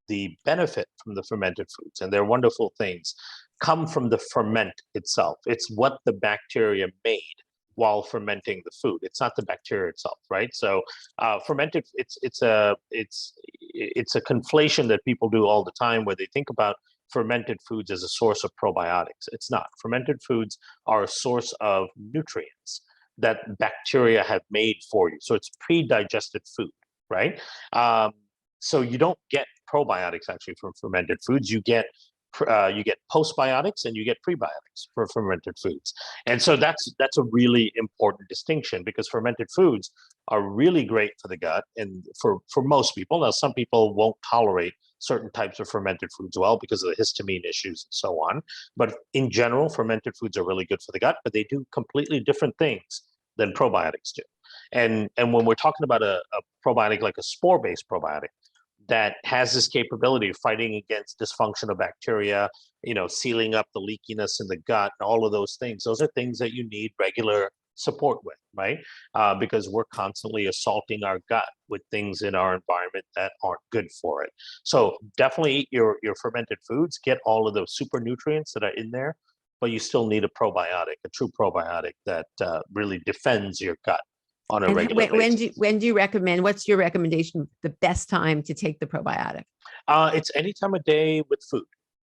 the benefit from the fermented foods, and they're wonderful things, come from the ferment itself. It's what the bacteria made while fermenting the food. It's not the bacteria itself, right? So fermented, it's a conflation that people do all the time, where they think about fermented foods as a source of probiotics. It's not. Fermented foods are a source of nutrients that bacteria have made for you. So it's pre-digested food, right? So you don't get probiotics actually from fermented foods. You get postbiotics and you get prebiotics for fermented foods. And so that's a really important distinction, because fermented foods are really great for the gut and for most people. Now, some people won't tolerate certain types of fermented foods well because of the histamine issues and so on. But in general, fermented foods are really good for the gut, but they do completely different things than probiotics do. And when we're talking about a probiotic like a spore-based probiotic that has this capability of fighting against dysfunctional bacteria, sealing up the leakiness in the gut, and all of those things are things that you need regular support with, right? Because we're constantly assaulting our gut with things in our environment that aren't good for it. So definitely eat your fermented foods, get all of those super nutrients that are in there, but you still need a probiotic, a true probiotic that really defends your gut on a regular basis. When do you recommend, what's your recommendation, the best time to take the probiotic? It's any time of day with food.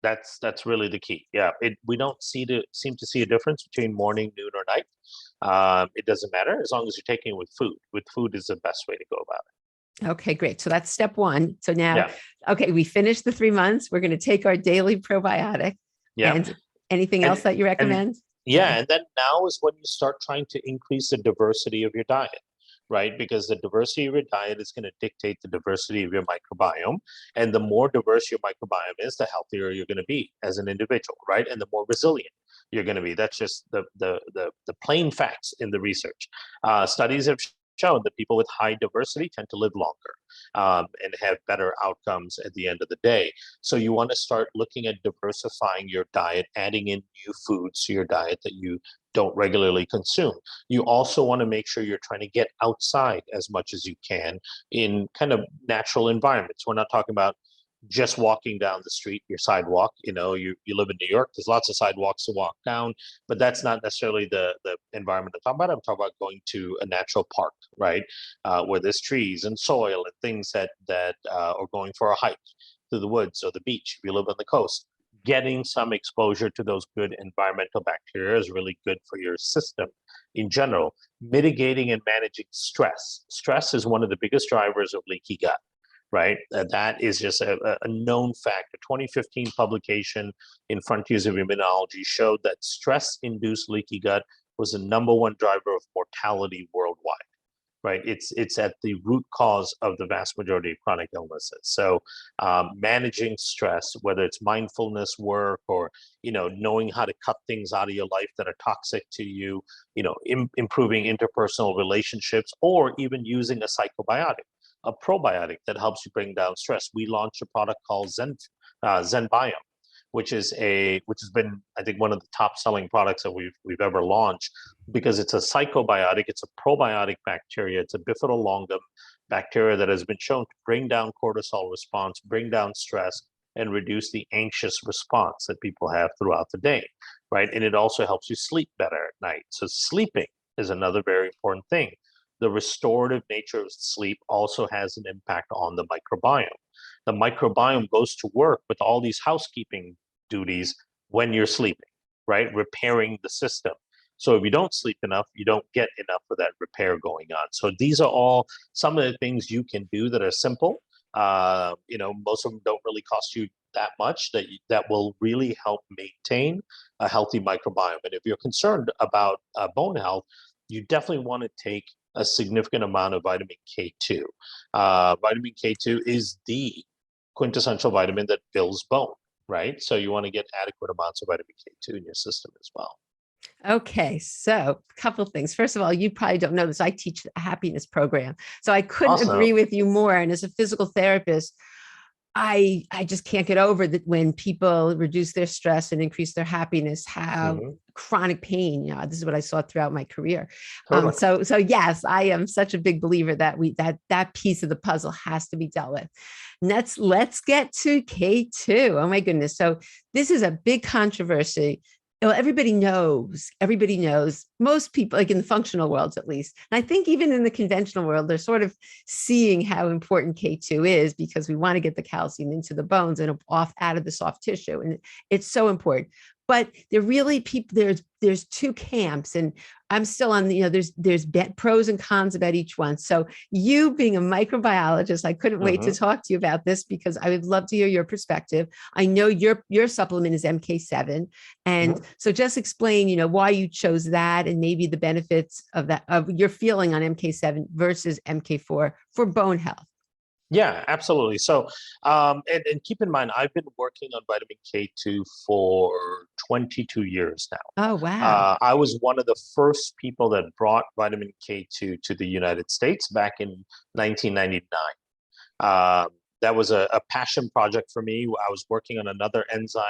That's really the key. Yeah, we don't seem to see a difference between morning, noon, or night. It doesn't matter as long as you're taking it with food. With food is the best way to go about it. Okay, great. So that's step one. So now, okay, we finished the 3 months. We're going to take our daily probiotic. Yeah. And anything else that you recommend? And then now is when you start trying to increase the diversity of your diet, right? Because the diversity of your diet is going to dictate the diversity of your microbiome. And the more diverse your microbiome is, the healthier you're going to be as an individual, right? And the more resilient you're going to be. That's just the plain facts in the research. Studies have shown that people with high diversity tend to live longer and have better outcomes at the end of the day. So you want to start looking at diversifying your diet, adding in new foods to your diet that you don't regularly consume. You also want to make sure you're trying to get outside as much as you can in kind of natural environments. We're not talking about just walking down the street, your sidewalk. You live in New York, there's lots of sidewalks to walk down, but that's not necessarily the environment I'm talking about. I'm talking about going to a natural park, right? Where there's trees and soil and things that or going for a hike through the woods or the beach if you live on the coast. Getting some exposure to those good environmental bacteria is really good for your system in general. Mitigating and managing stress. Stress is one of the biggest drivers of leaky gut. Right? That is just a known fact. A 2015 publication in Frontiers of Immunology showed that stress-induced leaky gut was the #1 driver of mortality worldwide. Right? It's at the root cause of the vast majority of chronic illnesses. So managing stress, whether it's mindfulness work or knowing how to cut things out of your life that are toxic to you, improving interpersonal relationships, or even using a psychobiotic, a probiotic that helps you bring down stress. We launched a product called Zenbiome, which has been, I think, one of the top selling products that we've ever launched, because it's a psychobiotic. It's a probiotic bacteria. It's a bifidolongum bacteria that has been shown to bring down cortisol response, bring down stress, and reduce the anxious response that people have throughout the day, right? And it also helps you sleep better at night. So sleeping is another very important thing. The restorative nature of sleep also has an impact on the microbiome. The microbiome goes to work with all these housekeeping duties when you're sleeping, right? Repairing the system. So if you don't sleep enough, you don't get enough of that repair going on. So these are all some of the things you can do that are simple. Most of them don't really cost you that much, that will really help maintain a healthy microbiome. And if you're concerned about bone health, you definitely want to take a significant amount of vitamin K2. Vitamin K2 is the quintessential vitamin that builds bone, right? So you want to get adequate amounts of vitamin K2 in your system as well. Okay, so a couple of things. First of all, you probably don't know this. I teach a happiness program, so I couldn't agree with you more. And as a physical therapist, I just can't get over that when people reduce their stress and increase their happiness, how chronic pain, this is what I saw throughout my career. Totally. So yes, I am such a big believer that that piece of the puzzle has to be dealt with. Let's get to K2. Oh my goodness. So this is a big controversy. Well, everybody knows, most people, like in the functional worlds at least. And I think even in the conventional world, they're sort of seeing how important K2 is, because we want to get the calcium into the bones and off out of the soft tissue. And it's so important. But there really there's two camps, and I'm still on the, there's pros and cons about each one. So you being a microbiologist, I couldn't wait to talk to you about this, because I would love to hear your perspective. I know your supplement is MK7. And so just explain, why you chose that, and maybe the benefits of that, of your feeling on MK7 versus MK4 for bone health. Yeah, absolutely. So, and keep in mind, I've been working on vitamin K2 for 22 years now. Oh, wow. I was one of the first people that brought vitamin K2 to the United States back in 1999. That was a passion project for me. I was working on another enzyme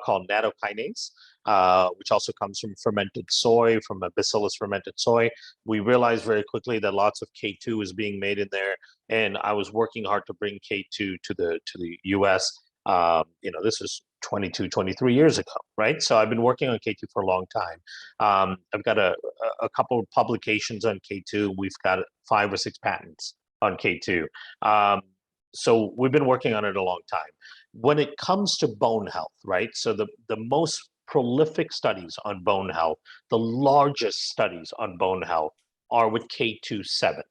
called nattokinase, which also comes from fermented soy, from a bacillus fermented soy. We realized very quickly that lots of K2 was being made in there, and I was working hard to bring K2 to the US. This is 22, 23 years ago, right? So I've been working on K2 for a long time. I've got a couple of publications on K2. We've got 5 or 6 patents on K2. So we've been working on it a long time. When it comes to bone health, right? So the most prolific studies on bone health, the largest studies on bone health are with K27.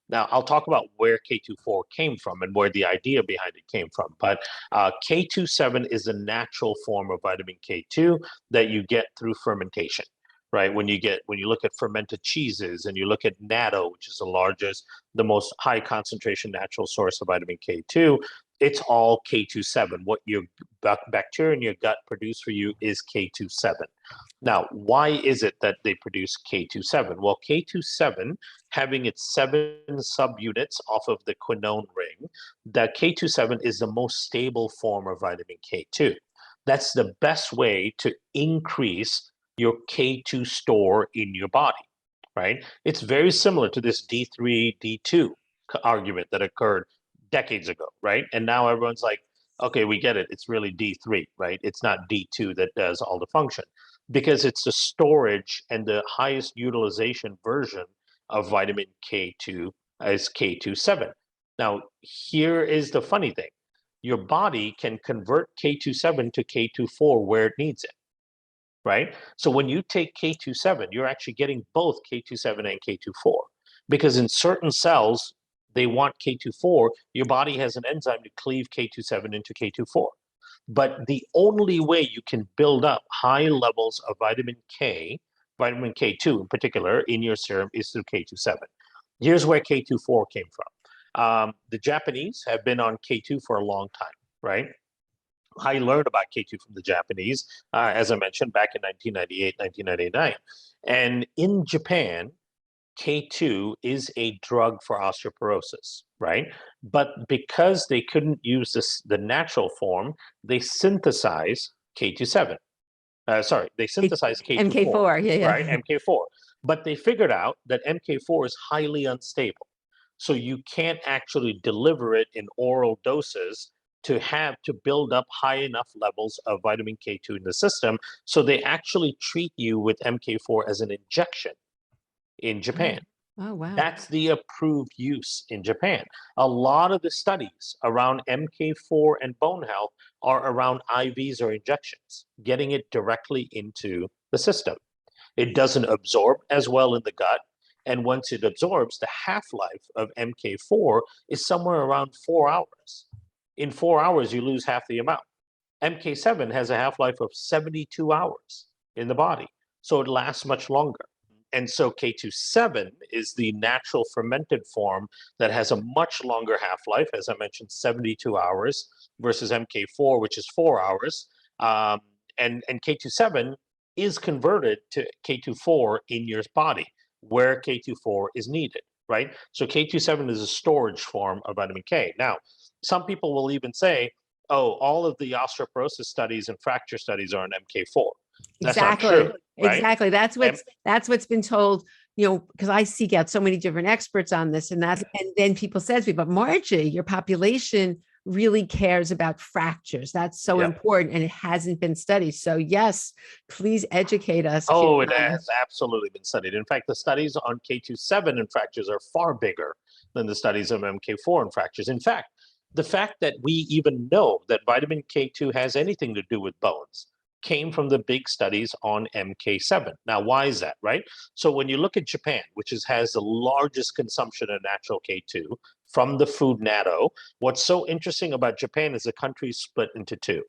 Now, I'll talk about where K24 came from and where the idea behind it came from. But K27 is a natural form of vitamin K2 that you get through fermentation, right? When you look at fermented cheeses, and you look at natto, which is the most high concentration natural source of vitamin K2, it's all K27. What your bacteria in your gut produce for you is K27. Now, why is it that they produce K27? Well, K27, having its 7 subunits off of the quinone ring, that K27 is the most stable form of vitamin K2. That's the best way to increase your K2 store in your body, right? It's very similar to this D3, D2 argument that occurred decades ago, right? And now everyone's like, okay, we get it. It's really D3, right? It's not D2 that does all the function, because it's the storage and the highest utilization version of vitamin K2 is K27. Now, here is the funny thing. Your body can convert K27 to K24 where it needs it, right? So when you take K27, you're actually getting both K27 and K24, because in certain cells, they want K24. Your body has an enzyme to cleave K27 into K24. But the only way you can build up high levels of vitamin K2 in particular, in your serum is through K27. Here's where K24 came from. The Japanese have been on K2 for a long time, right? I learned about K2 from the Japanese, as I mentioned, back in 1998, 1999. And in Japan, K2 is a drug for osteoporosis, right? But because they couldn't use the natural form, they synthesize K27. They synthesize K24, MK4, yeah. right? MK4. But they figured out that MK4 is highly unstable. So you can't actually deliver it in oral doses to build up high enough levels of vitamin K2 in the system. So they actually treat you with MK4 as an injection in Japan. Oh, wow. That's the approved use in Japan. A lot of the studies around MK4 and bone health are around IVs or injections, getting it directly into the system. It doesn't absorb as well in the gut. And once it absorbs, the half-life of MK4 is somewhere around 4 hours. In 4 hours, you lose half the amount. MK7 has a half-life of 72 hours in the body, so it lasts much longer. And so K27 is the natural fermented form that has a much longer half-life, as I mentioned, 72 hours versus MK4, which is 4 hours. And K27 is converted to K24 in your body where K24 is needed. right? So K27 is a storage form of vitamin K. Now, some people will even say, oh, all of the osteoporosis studies and fracture studies are on MK4. That's not true, right? Exactly. That's what's been told, because I seek out so many different experts on this, and then people say to me, but Margie, your population really cares about fractures. That's so important, and it hasn't been studied. So yes, please educate us. Oh, it has absolutely been studied. In fact, the studies on K27 and fractures are far bigger than the studies of MK4 and fractures. In fact, the fact that we even know that vitamin K2 has anything to do with bones came from the big studies on MK7. Now, why is that, right? So when you look at Japan, which has the largest consumption of natural K2 from the food natto, what's so interesting about Japan is the country is split into two,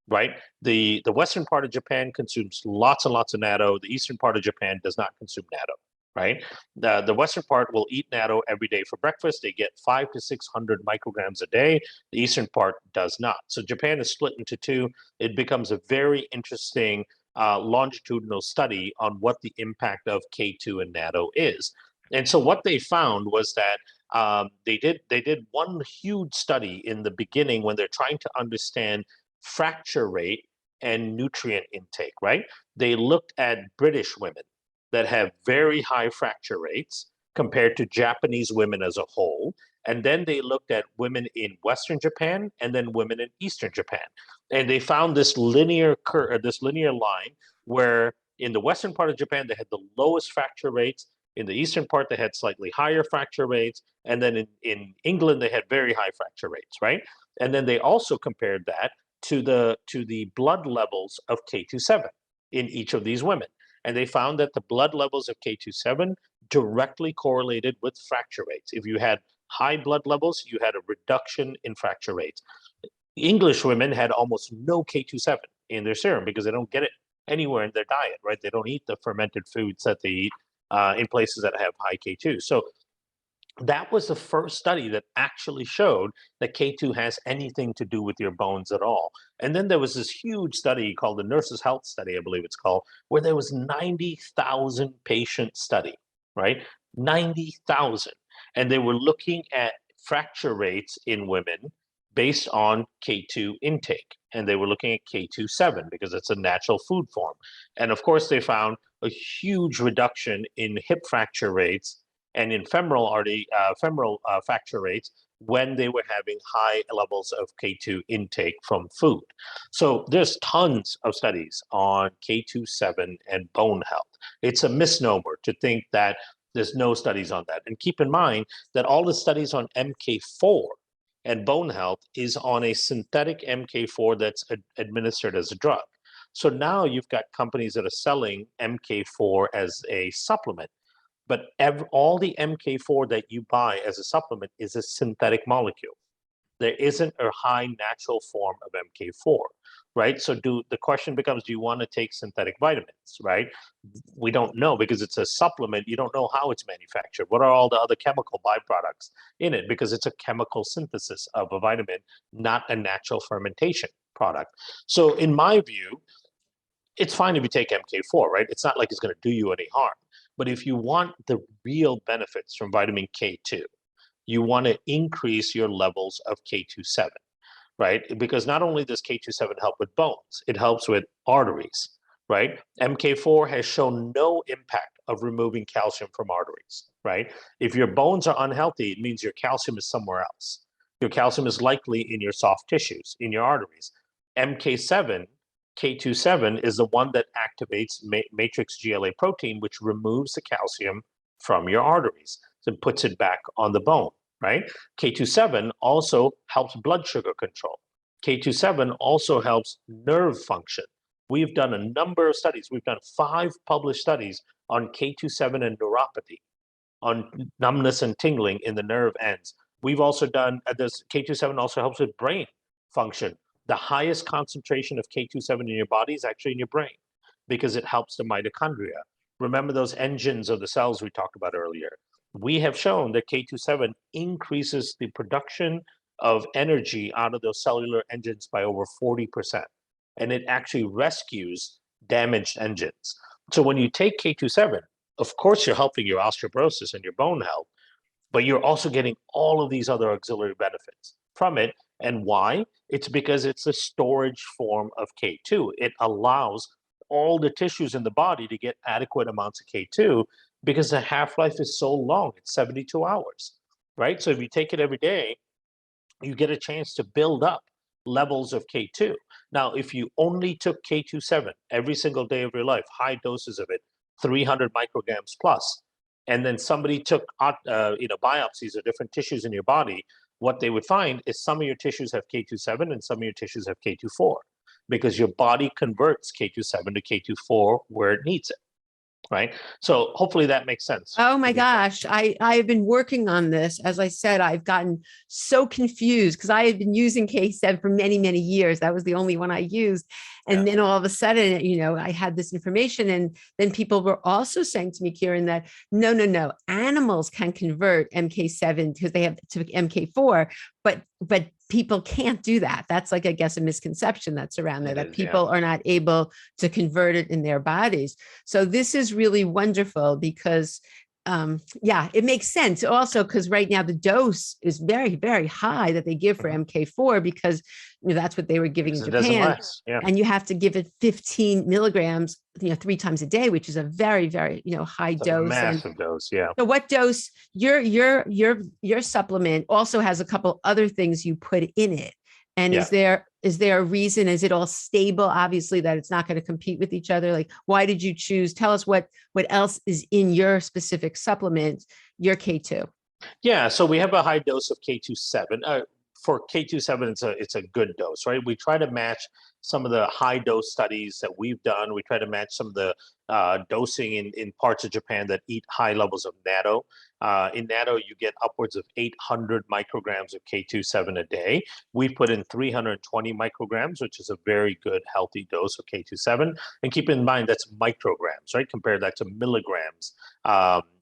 right? The western part of Japan consumes lots and lots of natto. The eastern part of Japan does not consume natto, right? The western part will eat natto every day for breakfast. They get 500 to 600 micrograms a day. The eastern part does not. So Japan is split into two. It becomes a very interesting longitudinal study on what the impact of K2 and natto is. And so what they found was that they did one huge study in the beginning when they're trying to understand fracture rate and nutrient intake, right? They looked at British women that have very high fracture rates compared to Japanese women as a whole. And then they looked at women in Western Japan and then women in Eastern Japan. And they found this linear curve, this linear line where in the Western part of Japan, they had the lowest fracture rates. In the Eastern part, they had slightly higher fracture rates. And then in England, they had very high fracture rates, right? And then they also compared that to the blood levels of K27 in each of these women. And they found that the blood levels of K27 directly correlated with fracture rates. If you had high blood levels, you had a reduction in fracture rates. English women had almost no K27 in their serum because they don't get it anywhere in their diet, right? They don't eat the fermented foods that they eat in places that have high K2. So that was the first study that actually showed that K2 has anything to do with your bones at all. And then there was this huge study called the Nurses' Health Study, I believe it's called, where there was 90,000 patient study, right? 90,000. And they were looking at fracture rates in women based on K2 intake. And they were looking at K27 because it's a natural food form. And of course, they found a huge reduction in hip fracture rates and in femoral fracture rates when they were having high levels of K2 intake from food. So there's tons of studies on K27 and bone health. It's a misnomer to think that there's no studies on that. And keep in mind that all the studies on MK4 and bone health is on a synthetic MK4 that's administered as a drug. So now you've got companies that are selling MK4 as a supplement. But all the MK4 that you buy as a supplement is a synthetic molecule. There isn't a high natural form of MK4, right? So the question becomes, do you want to take synthetic vitamins, right? We don't know because it's a supplement. You don't know how it's manufactured. What are all the other chemical byproducts in it? Because it's a chemical synthesis of a vitamin, not a natural fermentation product. So in my view, it's fine if you take MK4, right? It's not like it's going to do you any harm. But if you want the real benefits from vitamin K2, you want to increase your levels of K27, right? Because not only does K27 help with bones, it helps with arteries, right? MK4 has shown no impact of removing calcium from arteries, right? If your bones are unhealthy, it means your calcium is somewhere else. Your calcium is likely in your soft tissues, in your arteries. K27 is the one that activates matrix GLA protein, which removes the calcium from your arteries and puts it back on the bone, right? K27 also helps blood sugar control. K27 also helps nerve function. We've done a number of studies. We've done 5 published studies on K27 and neuropathy, on numbness and tingling in the nerve ends. We've also done, this K27 also helps with brain function. The highest concentration of K27 in your body is actually in your brain because it helps the mitochondria. Remember those engines of the cells we talked about earlier? We have shown that K27 increases the production of energy out of those cellular engines by over 40%. And it actually rescues damaged engines. So when you take K27, of course, you're helping your osteoporosis and your bone health, but you're also getting all of these other auxiliary benefits from it. And why? It's because it's a storage form of K2. It allows all the tissues in the body to get adequate amounts of K2 because the half-life is so long. It's 72 hours, right? So if you take it every day, you get a chance to build up levels of K2. Now, if you only took K27 every single day of your life, high doses of it, 300 micrograms plus, and then somebody took biopsies of different tissues in your body, what they would find is some of your tissues have K27 and some of your tissues have K24 because your body converts K27 to K24 where it needs it, right? So hopefully that makes sense. Oh my gosh. I've been working on this. As I said, I've gotten so confused because I had been using K7 for many, many years. That was the only one I used. And then all of a sudden, I had this information. And then people were also saying to me, Kiran, that no, animals can convert MK7 because they have to MK4, but people can't do that. That's like, I guess, a misconception that's around there, that people are not able to convert it in their bodies. So this is really wonderful because it makes sense also because right now the dose is very, very high that they give for MK4 because that's what they were giving in Japan. And you have to give it 15 milligrams, 3 times a day, which is a very, very, high dose. Massive dose. Yeah. So what dose your supplement also has a couple other things you put in it. And is there a reason? Is it all stable? Obviously that it's not going to compete with each other. Like, why did you choose? Tell us what else is in your specific supplement, your K2. Yeah. So we have a high dose of K27. For K27, it's a good dose, right? We try to match some of the high dose studies that we've done. We try to match some of the dosing in parts of Japan that eat high levels of natto. In natto, you get upwards of 800 micrograms of K27 a day. We put in 320 micrograms, which is a very good, healthy dose of K27. And keep in mind, that's micrograms, right? Compare that to milligrams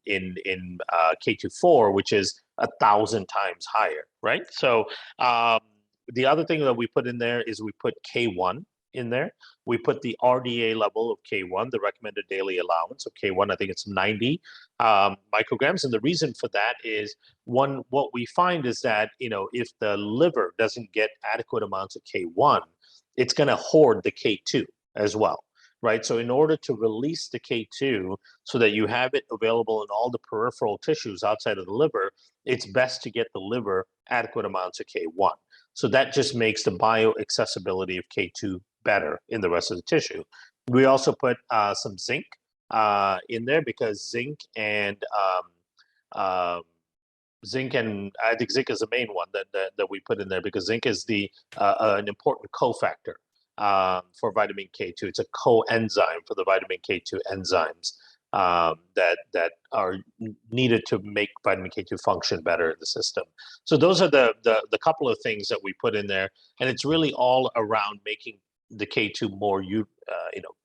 in K24, which is 1,000 times higher, right? So the other thing that we put in there is we put K1 in there. We put the RDA level of K1, the recommended daily allowance of K1. I think it's 90 micrograms. And the reason for that is, one, what we find is that, if the liver doesn't get adequate amounts of K1, it's going to hoard the K2 as well, right? So in order to release the K2 so that you have it available in all the peripheral tissues outside of the liver, it's best to get the liver adequate amounts of K1. So that just makes the bioaccessibility of K2 better in the rest of the tissue. We also put some zinc in there because zinc and I think zinc is the main one that we put in there because zinc is an important cofactor for vitamin K2. It's a coenzyme for the vitamin K2 enzymes that are needed to make vitamin K2 function better in the system. So those are the couple of things that we put in there, and it's really all around making the K2 more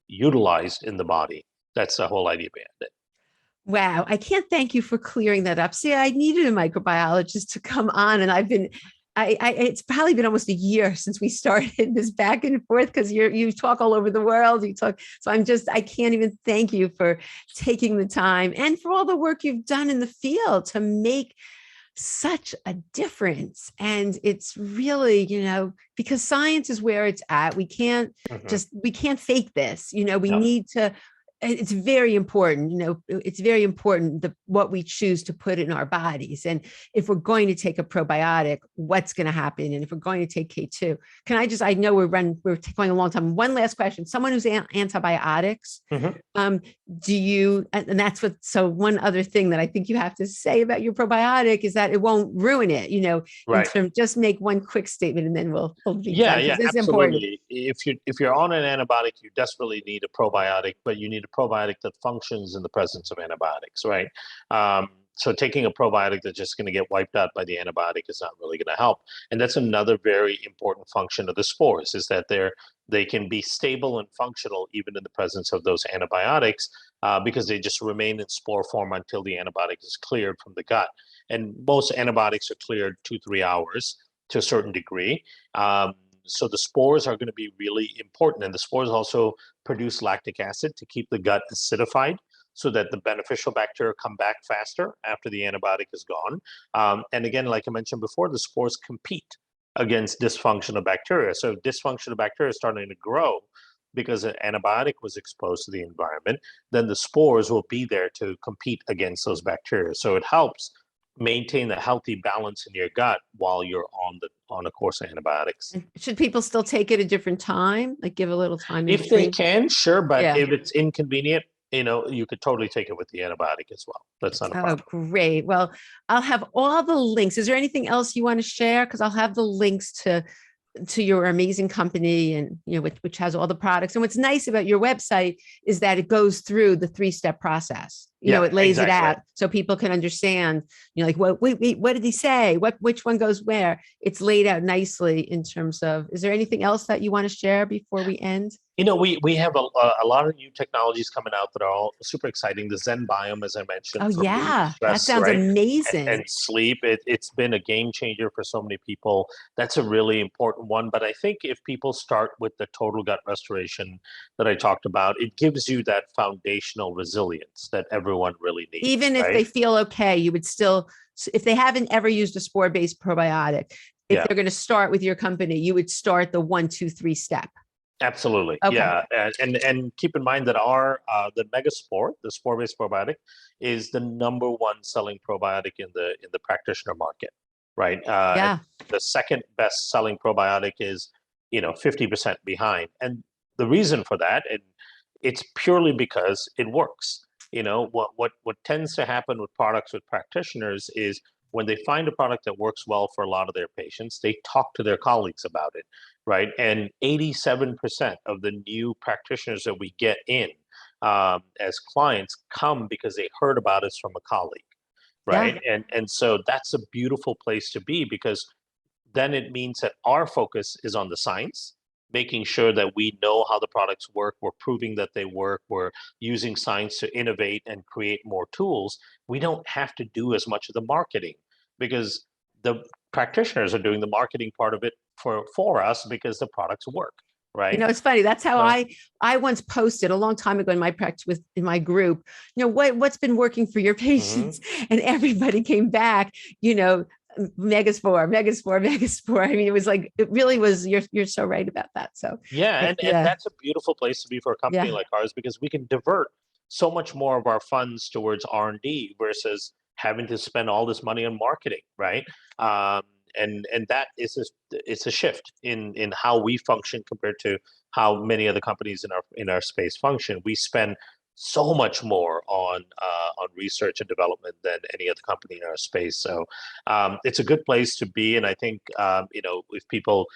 utilized in the body. That's the whole idea behind it. Wow, I can't thank you for clearing that up. See, I needed a microbiologist to come on, and it's probably been almost a year since we started this back and forth because you talk all over the world. So I can't even thank you for taking the time and for all the work you've done in the field to make such a difference. And it's really, because science is where it's at. We can't we can't fake this. We need to. It's very important, it's very important what we choose to put in our bodies. And if we're going to take a probiotic, what's going to happen? And if we're going to take K2, I know we're going a long time. One last question. Someone who's antibiotics, do you, and that's so one other thing that I think you have to say about your probiotic is that it won't ruin it, right. Just make one quick statement and then we'll be done. Yeah, absolutely. If you're on an antibiotic, you desperately need a probiotic, but you need a probiotic that functions in the presence of antibiotics, right? So taking a probiotic that's just going to get wiped out by the antibiotic is not really going to help. And that's another very important function of the spores, is that they can be stable and functional even in the presence of those antibiotics because they just remain in spore form until the antibiotic is cleared from the gut. And most antibiotics are cleared 2-3 hours to a certain degree. So the spores are going to be really important. And the spores also produce lactic acid to keep the gut acidified. so that the beneficial bacteria come back faster after the antibiotic is gone. And again, like I mentioned before, the spores compete against dysfunctional bacteria. So if dysfunctional bacteria is starting to grow because an antibiotic was exposed to the environment, then the spores will be there to compete against those bacteria. So it helps maintain a healthy balance in your gut while you're on a course of antibiotics. And should people still take it a different time? Like give a little time in If they between? can, sure, but Yeah. if it's inconvenient, you could totally take it with the antibiotic as well. That's not a Oh, problem. great. Well, I'll have all the links. Is there anything else you want to share? Because I'll have the links to your amazing company, and which has all the products. And what's nice about your website is that it goes through the 3-step process. Yeah, It lays exactly. it out so people can understand, like, what did he say? Which one goes where? It's laid out nicely in terms of, is there anything else that you want to share before we end? We have a lot of new technologies coming out that are all super exciting. The Zen Biome, as I mentioned, Oh, for mood, yeah. That stress, sounds right? amazing. And sleep. It's been a game changer for so many people. That's a really important one. But I think if people start with the total gut restoration that I talked about, it gives you that foundational resilience that everyone really needs. Even if they feel okay, you would still, if they haven't ever used a spore-based probiotic, if they're going to start with your company, you would start the 1, 2, 3 step. Absolutely. Okay. Yeah. And keep in mind that the Megaspore, the spore-based probiotic, is the #1 selling probiotic in the practitioner market, right? Yeah. The second best selling probiotic is, 50% behind. And the reason for that, and it's purely because it works. What tends to happen with products with practitioners is when they find a product that works well for a lot of their patients, they talk to their colleagues about it, right? And 87% of the new practitioners that we get in as clients come because they heard about us from a colleague, right? Yeah. And so that's a beautiful place to be, because then it means that our focus is on the science, making sure that we know how the products work, we're proving that they work, we're using science to innovate and create more tools. We don't have to do as much of the marketing, because the practitioners are doing the marketing part of it for us, because the products work, right? It's funny. That's how So, I once posted a long time ago in my practice in my group, what's been working for your patients, and everybody came back, Megaspore, Megaspore, Megaspore. I mean, it was like, it really was, you're so right about that. So yeah, and that's a beautiful place to be for a company yeah. like ours, because we can divert so much more of our funds towards R&D versus having to spend all this money on marketing, right? And that is it's a shift in how we function compared to how many other companies in our space function. We spend so much more on research and development than any other company in our space. So it's a good place to be, and I think if people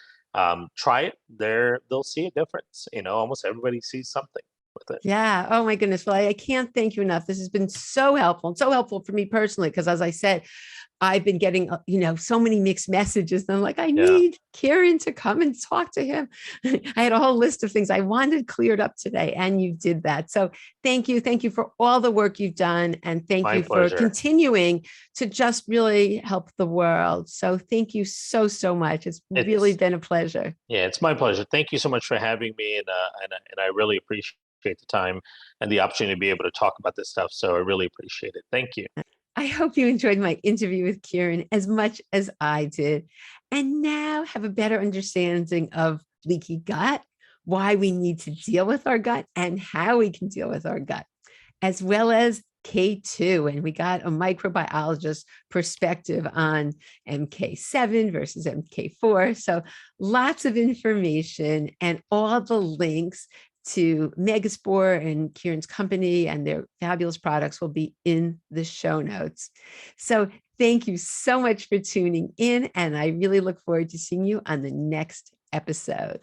try it, they'll see a difference. Almost everybody sees something with it. Yeah. Oh my goodness. Well, I can't thank you enough. This has been so helpful, and so helpful for me personally, because as I said, I've been getting, so many mixed messages. And I'm like, I need Kiran to come and talk to him. I had a whole list of things I wanted cleared up today, and you did that. So thank you. Thank you for all the work you've done. And thank My you pleasure. for continuing to just really help the world. So thank you so, so much. It's really been a pleasure. Yeah, it's my pleasure. Thank you so much for having me. And I really appreciate the time and the opportunity to be able to talk about this stuff. So I really appreciate it. Thank you. I hope you enjoyed my interview with Kiran as much as I did, and now have a better understanding of leaky gut, why we need to deal with our gut, and how we can deal with our gut, as well as K2. And we got a microbiologist perspective on MK7 versus MK4. So lots of information, and all the links to Megaspore and Kiran's company and their fabulous products will be in the show notes. So thank you so much for tuning in, and I really look forward to seeing you on the next episode.